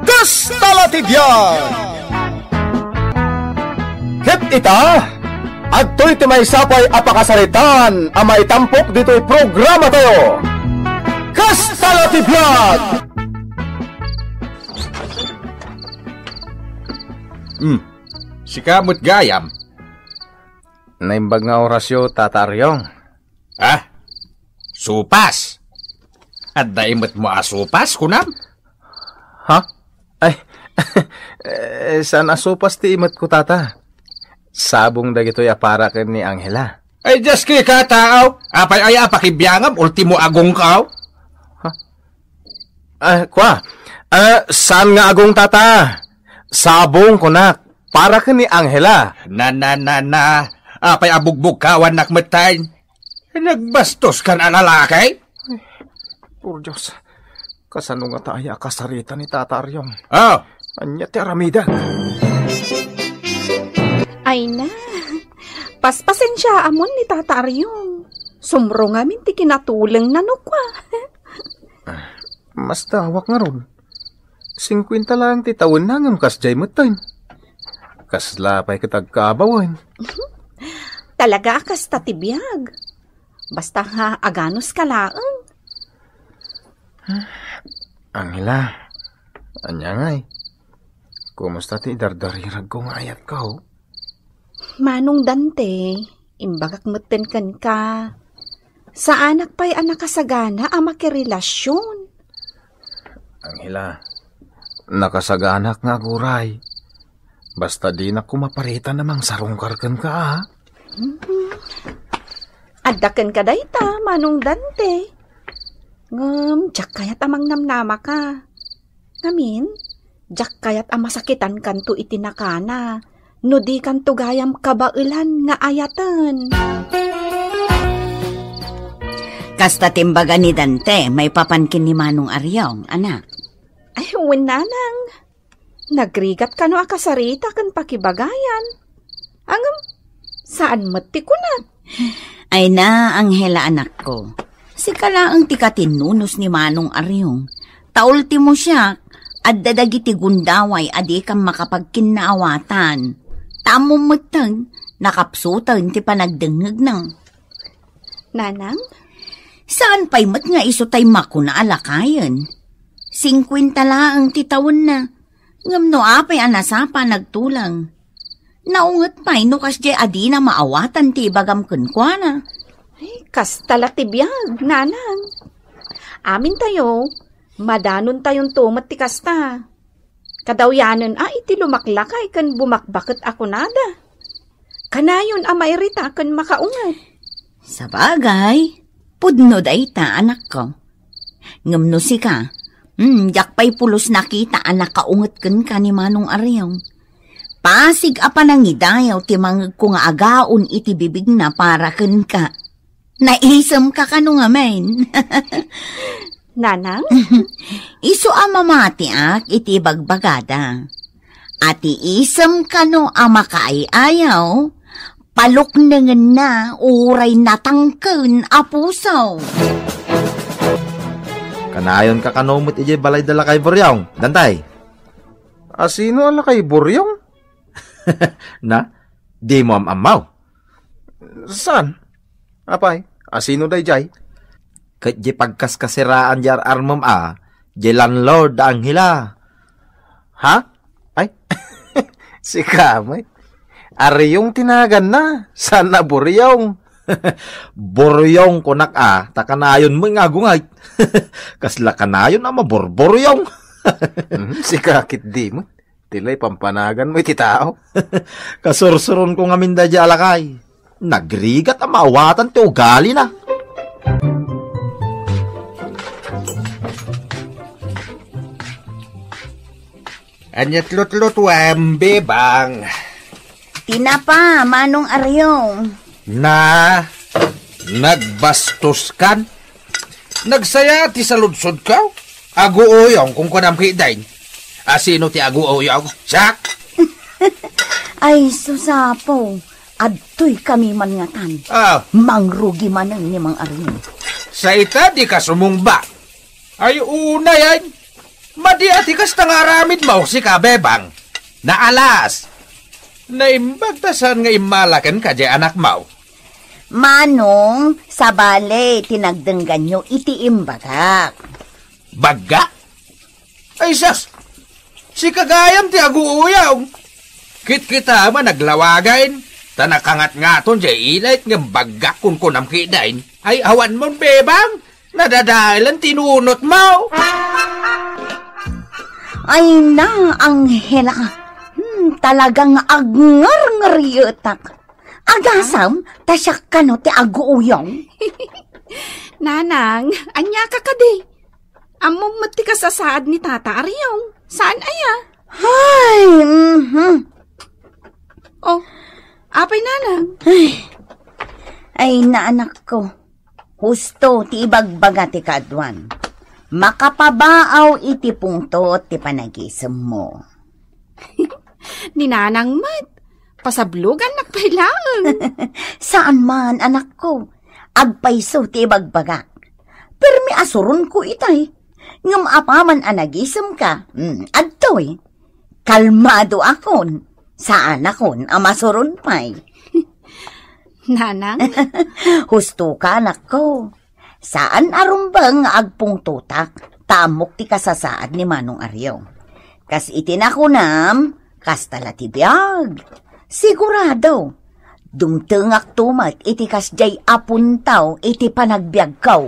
Kastala ti biyag! Ket ita, agtoy ti may sapay apakasaritan ang maitampok dito'y programa tayo. Kastala ti biyag! Sikamot gayam. Naimbag nga orasyo, tataryong. Supas. At daimot mo asupas, kunam? Ha? Ay, saan asupas ti imot ko, tata? Sabong dagito'y aparakan ni Angela. Ay, just kika, tao. Apay ay apakibiyangam, ultimo agong kao. Ha? Saan nga agong, tata? Sabong kunak, para ka ni Angela. Na. Apay abugbog kawan nakmatay. Nagbastos ka na lalaki? Por Diyos, kasano nga tayo akasarita ni Tataryong? Anya ti aramidan. Ay na, paspasen siya amon ni Tataryong. Sumro nga min ti kinatulang nanukwa. Mas tawak nga ron. 50 lang ti taon na ngam kasjay matayin. Kaslapay kitagkabawan. Talaga akas tatibiyag. Basta ha aganos kalaang. Angela, anya ngay. Kumusta ti dardarirag kong ayat ko? Manong Dante, imbagak meten kan ka. Sa anak pa'y anak kasagana ang makirelasyon. Angela, nakasaganak nga guray. Basta di na kumaparita namang sarungkar kan ka, ha? Adakan ka dayta, Manong Dante. Diyak kayat amang namnama ka. Ngamin, diyak kayat ang masakitan kanto itinakana. No di kanto gayam kabailan nga ayatan. Kasta timbaga ni Dante, may papankin ni Manong Aryong, anak. Ay, winanang. Nagrigat ka no akasarita kan pakibagayan. Angam, saan mati ko na? Ay na, Angela anak ko. Si kalaang ti katinunos ni Manong Aryong. Taulti mo siya, at dadagiti gundaway adi kang makapagkinaawatan. Tamong matang, nakapsutan ti panagdengeg nang. Nanang? Saan pa'y mat nga iso tay makuna alakayan? 50 laang ti taon na. Ngam no apay anasapa nagtulang. Naungat pa'y no kasjay adi na maawatan ti bagam kunkwana. Ay, kastala ti biyag, nanang. Amin tayo, madanon tayong tumat ti kasta. Kadawyanan iti lumaklakay kan bumakbakit ako nada. Kanayon mayrita kan makaungat. Sa bagay, pudno dayta anak ko. Ngamno si ka, jak pa'y pulos nakita anak kaungat kan ka ni Manong Aryong. Pasig apa nang idayaw ti mangag ko nga agaon iti bibig na para kan ka. Naisam ka kano nga men. Nanang? Iso amamati iti bagbagada. Ati isam kano ama kaayaw, palok nangan na uray natangken a puso. Kanayon ka kanomot ije balay dala kay Buryong, Dantay. Asino ala kay Buryong? Na, di mo amaw. San? Apay, asino day jay? Kat di pagkaskasiraan jar armam di landlord Angela. Ha? Ay, si kamay. Ari yung tinagan na, sana Buryong. Buryong kunak takanayon mo nga gungay. Kasla kanayon maborboryong. Si kakit di mo. Tilay pampanagan mo iti tao. Kasursuron ko nga minda di alakay. Nagrigat ang maawatan ti ugali na. Anyat lut-lut bebang. Tinapa, Manong Aryong. Na, nagbastos kan? Nagsaya ti saludsod ka? Aguuyong kung kunam kidain. Sino ti aguuyong? Sak! Ay, susapo. Adtoy kami man nga tan. Mangrugi man ni Mang Aryong. Sa ita di ka sumumba. Ay una yan. Madi ati kas tangaramid mo si kabebang. Naalas. Naimbagtasan nga imalakan ka di anak mo. Manong, sa bale, tinagdenggan nyo iti imbagak. Bagga? Ay sus! Si kagayam ti aguuyaw. Kit-kita man naglawagain. Tanakangat nga ton di ilait ng bagga kung kunam kidain. Ay awan mo bebang. Nadadahilan tinunot mo. Ay na, Anghela. Talagang agnger-ngeryotak. Agasam, tasyak ka no ti aguuyong. Nanang, anya ka kadi. Amom mati ka sa saad ni Tata Aryong. Saan aya? Ay, Oh, apay nanang? Ay, naanak ko. Husto ti ibagbaga ti kadwan. Makapabaaw iti pungto ti panagisem mo. Ninanang mat, pasablugan nakpailaang. Saan man, anak ko? Agpaiso ti bagbagak. Permi asurun ko itay. Ngam apaman anagisem ka. Adtoy. Kalmado akon. Saan akon amasurun pay. Nanang? Husto ka, anak ko. Saan arumbang agpungtutak? Tamok ti kasasaad ni Manong Aryong. Kas itinakunam, kas talatibiyag. Sigurado, dumtengak tumat iti kas jay apuntaw iti panagbiag kaw.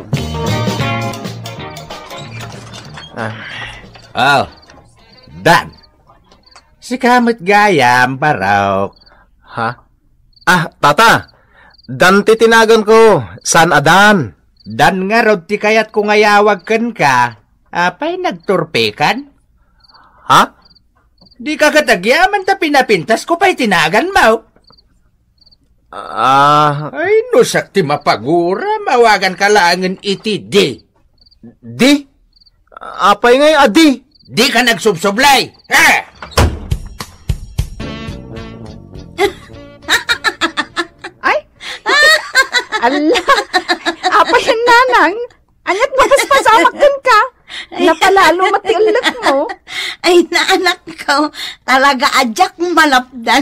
Dan. Si kamot gayam paraw. Ha? Tata. Dan ti tinagan ko. San adan? Dan nga rod ti kayat kung ayawag kan ka. Apay nagturpekan? Ha? Di ka katagyaman ta pinapintas ko pa'y tinagan mo. Ay, nusak ti mapagura, mawagan ka laangan iti di. Di? Apay ngay adi? Di ka nagsubsublay. Ha? Ay? Ala, apay ang nanang. Anyat mapaspasamak din ka. Napalalo matiulat mo. Ay, naanak ko, talaga adyak malapdan.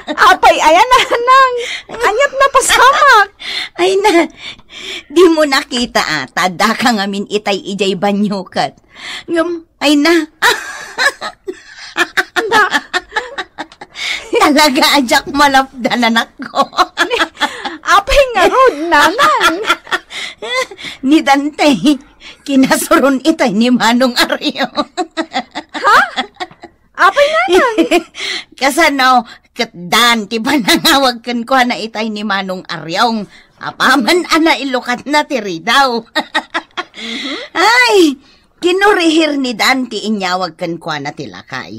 Apay, ayan nanang. Anyat napasamak. Ay na, di mo nakita tada ka ngamin itay ijay banyukat. Ay na. Talaga adyak malapdan anak ko. Apay nga rod, nanang. Ni Dante, kinasuron itay ni Manong Aryo. Ha? Apay nanang? Kasano, katdan, ti ba nangawag kan ko na itay ni Manong Aryong. Apaman ana ilukat na tiri daw. Ay, kinurihir ni Dante inyawag kan ko na tilakay.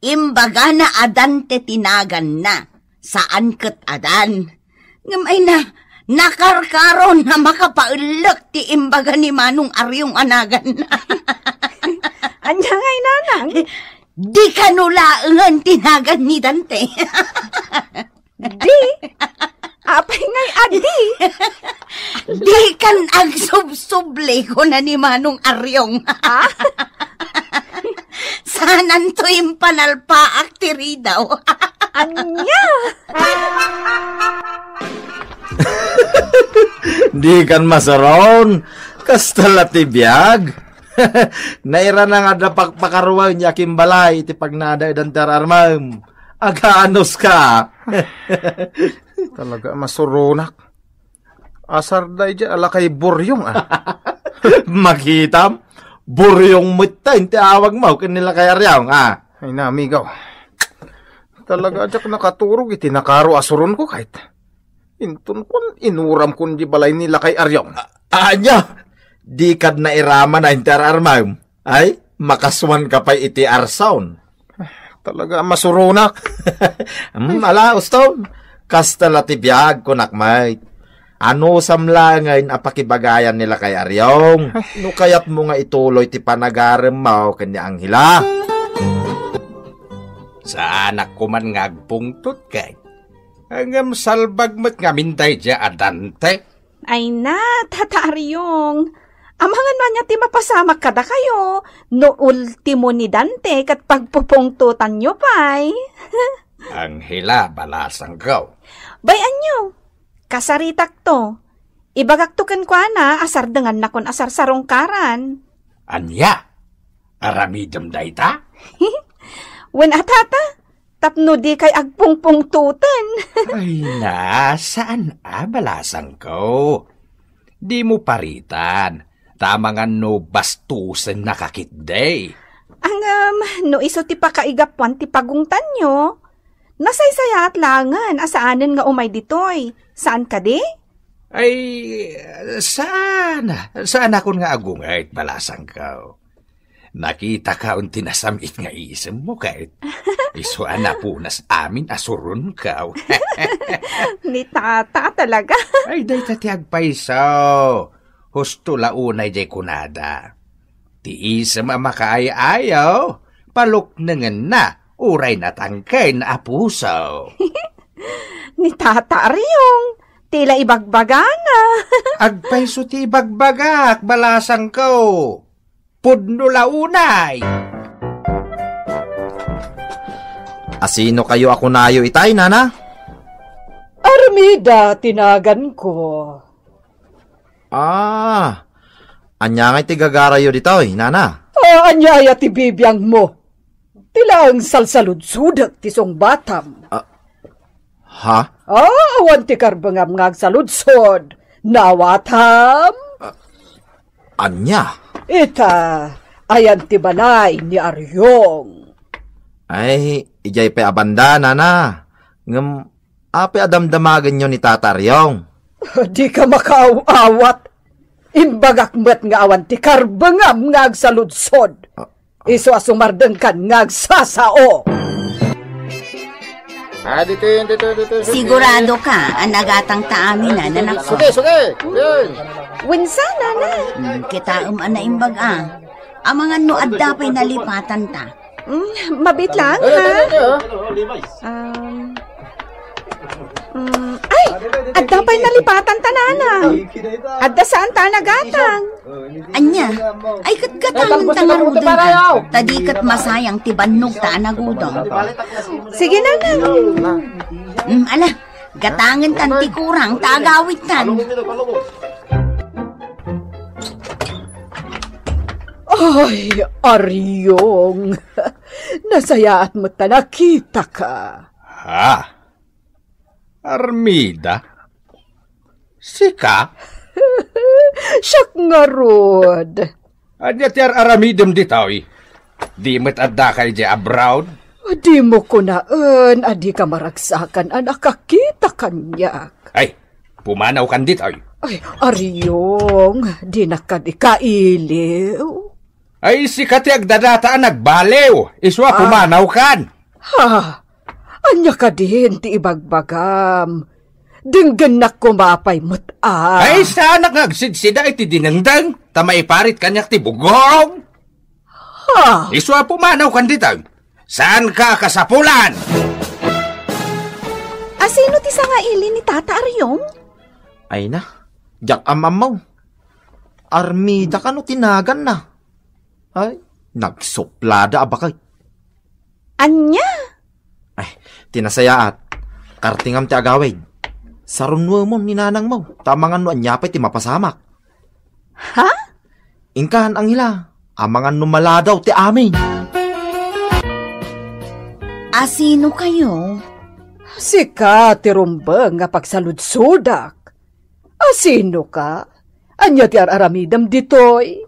Imbaga na adante tinagan na. Saan kat adan? Ngamay na, nakarkaron na makapaulak ti imbaga ni Manong Aryong anagan na. Anya ngay nanang? Di kanulaangan tinagan ni Dante. Di? Apay ngay adi? Di kan agsubsuble ko na ni Manong Aryong. Sanan to yung panalpaak tiri daw. Anya? Di kan masaron. Kastala ti biyag. Naira na nga napagpakaruan niya kimbalay ti pagnada idan tararmam. Agaanos ka. Talaga masurunak. Asar day dyan alakay buryong Makitam. Buryong mutain ti awag mo kanila kay Aryong, Ay na, amigaw. Talaga adyak nakaturog iti nakaro asuron ko kahit. Intun kun inuram kun di balay nila kay Aryong. Anya, di kad na irama na inter armam. Ay, makaswan ka pa iti arsaon. Talaga masurunak. Ala, ustom. Kasta latibiyag ko nakmay. Ano samlangayn apakibagayan nila kay Aryong? No kayat mo nga ituloy ti panagarem mo kanya ang hila. Sa anak ko man ngagpungtot kay. Hanggang salbag mat nga minday dya adante. Ay na, Tata Aryong. Amangan man niya ti mapasamak kada kayo. No ultimo ni Dante kat pagpupungtutan nyo pa'y. Ang hila balasang ko. Bayan nyo. Kasaritak to. Ibagaktukan ko na asar dengan nakon asar sarong karan. Anya? Aramidam dayta? Wen atata, tapno di kay agpungpungtutan. Ay na, saan balasang ko? Di mo paritan. Tama nga no bastusan nakakitday. Ang no iso ti pakaigapuan ti pagungtan nyo. Nasaysaya at langan, asaanan nga umay ditoy. Saan ka di? Ay, saan? Saan ako nga agungay balasang ka? Nakita ka ang tinasamit nga isem mo kahit. Isuan na punas amin asurun ka. Ni Tata talaga. Ay, day tatiag paiso. Husto launay jay kunada. Ti isem makaay-ayaw. Palok nangan na. Uray na tangkay na apuso. Ni Tata Aryong, tila ibagbagana. Agpaiso ti ibagbagak, balasang ko. Pudno launay. Asino kayo ako nayo itay, nana? Armida, tinagan ko. Anya nga'y tigagarayo ditoy, nana? Anyaya ti bibiyang mo. Tila ang salsaludsudak ti song batam. Ha? Awan ti karbangam ngag saludsod. Nawatam? Anya? Ita, ayan ti balay ni Aryong. Ay, ijay pa abanda, nana. Ngam, ape adamdamagan nyo ni Tata Aryong. Di ka makaaw-awat. Imbagak met nga awan ti karbangam ngag saludsod. Iso asumardeng kan ngagsasao. Dito. Sigurado ka, ang nagatang taamin na nanak ko. Suge. Winsana na. Kita na imbag Ang mga noad dapay nalipatan ta. Mabit lang, ha? Ay! Adda pa'y nalipatan tanana. Adda saan ta nagatang? Anya, ay katgatangan tangarudan ka. Tadikat masayang tibannog ta nagudong. Sige na. Ala, gatangan tan ti kurang tagawit tan. Ay, Aryong. Nasayaat mo ta nakita ka. Armida? Sika? Siyak nga rod. Anya ti aramidem ditawi. Di met adda kay di abroad? Di mo kunaan, adi ka maragsakan anak kakita kanyak. Ay, pumanaw kan ditawi. Ay, Aryong, di na ka di kailiw. Ay, sika ti agdadataan nagbalew. Iswa pumanaw kan. Anya ka din ti ibagbagam. Dinggan na kumapay muta. Ay, sana nagsidsida iti dinengdeng. Tamaiparit kanyak ti bugong. Iswa pumanaw kan ditang. Saan ka kasapulan? Sino ti sangaili ni Tata Aryong? Ay na, jak amamaw. Armida ka no tinagan na. Ay, nagsuplada abakay. Anya? Ay, tinasayaat. Kartingam ti agawid. Sarunwa mo ni nanang mo. Tamangan no anyapay ti mapasamak. Ha? Ingkahan ang hila. Amangan no maladaw ti amin. Sino kayo? Sika ti rumbang nga pagsaludsudak. Sino ka? Anya ti aramidam ditoy?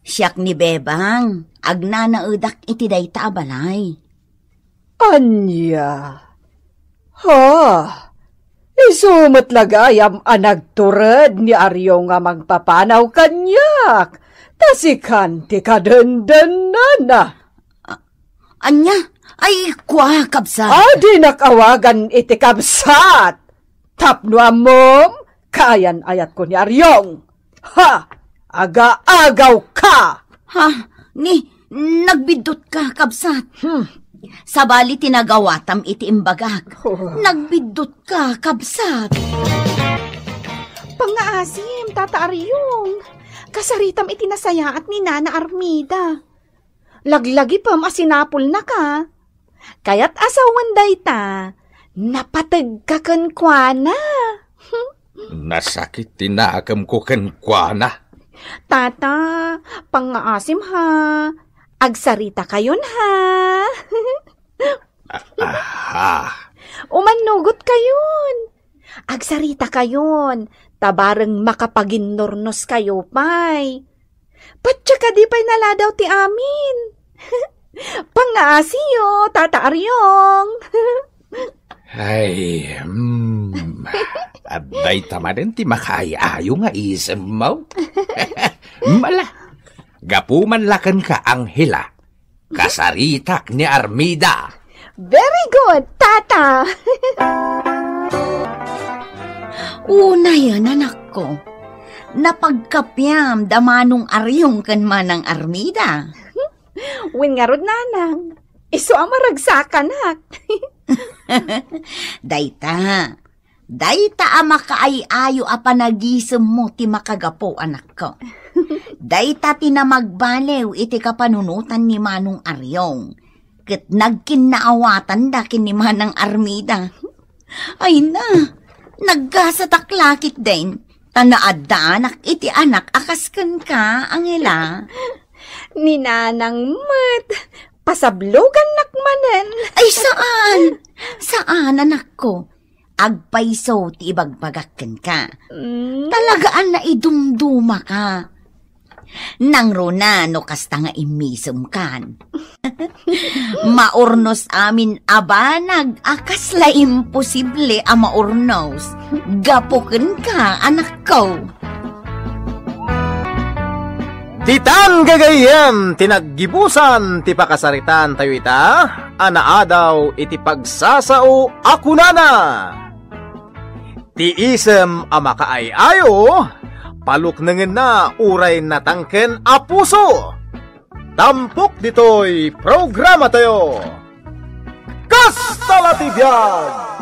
Siyak ni Bebang, agnanaudak iti dayta balay. Anya? Ha? Isumat lagayam anagturad ni Aryo nga magpapanaw kanyak. Tasikan ti kadandanan na. Anya? Ay, kwa, kabsat. Adi nakawagan iti kabsat. Tapno amom, kayan ayat ko ni Aryong. Ha! Aga-agaw ka! Ha? Nagbidot ka, kabsat. Sabali tinagawatam iti imbagak. Nagbidot ka, kabsat. Pangaasim, Tata Aryong. Kasaritam iti nasayaat ni Nana Armida. Laglagi pam asinapol na ka. Kaya't asawan dayta, napatag ka kenkwana. Nasakit tinaakam ko kenkwana. Tata, pangaasim ha. Agsarita kayon ha. Umanugot kayon. Agsarita kayon. Tabareng makapaginnornos kayo pay. Patya ka di pay naladaw ti amin. Pangaasiyo, Tata Aryong. Ay, aday tamarin ti makaayayo nga isem mo. Mala, gapuman lakan ka Anghela. Kasaritak ni Armida. Very good, Tata. Una yan, anak ko. Napagkapyam damanong Aryong kan manang Armida. Win nga rod nanang. Iso amaragsakan hak. Dayta ama kaayayo a panagisem mo ti makagapo, anak ko. Dayta tinamagbalew iti kapanunutan ni Manong Aryong. Ket nagkinnaawatan dakin ni Manang Armida. Ay na, naggasataklakit din. Tanaadda anak iti anak akasken ka, Anghela. Ni Nanang Mat, pasablogan nakmanen. Ay saan? Saan, anak ko? Agpaiso ti ibagbagakken ka. Talagaan na idumduma ka. Nang runa no kasta nga imisem kan. Maurnos amin abanag akas la imposible a maurnos. Gapuken ka, anak ko. Titang gagayem, tinaggibusan, ti pakasaritan tayo ita, anaadaw iti pagsasao akunana. Ti isem ama kaayayo, paluknengen na uray natangken a puso. Tampok ditoy programa tayo. Kastalati Biyag!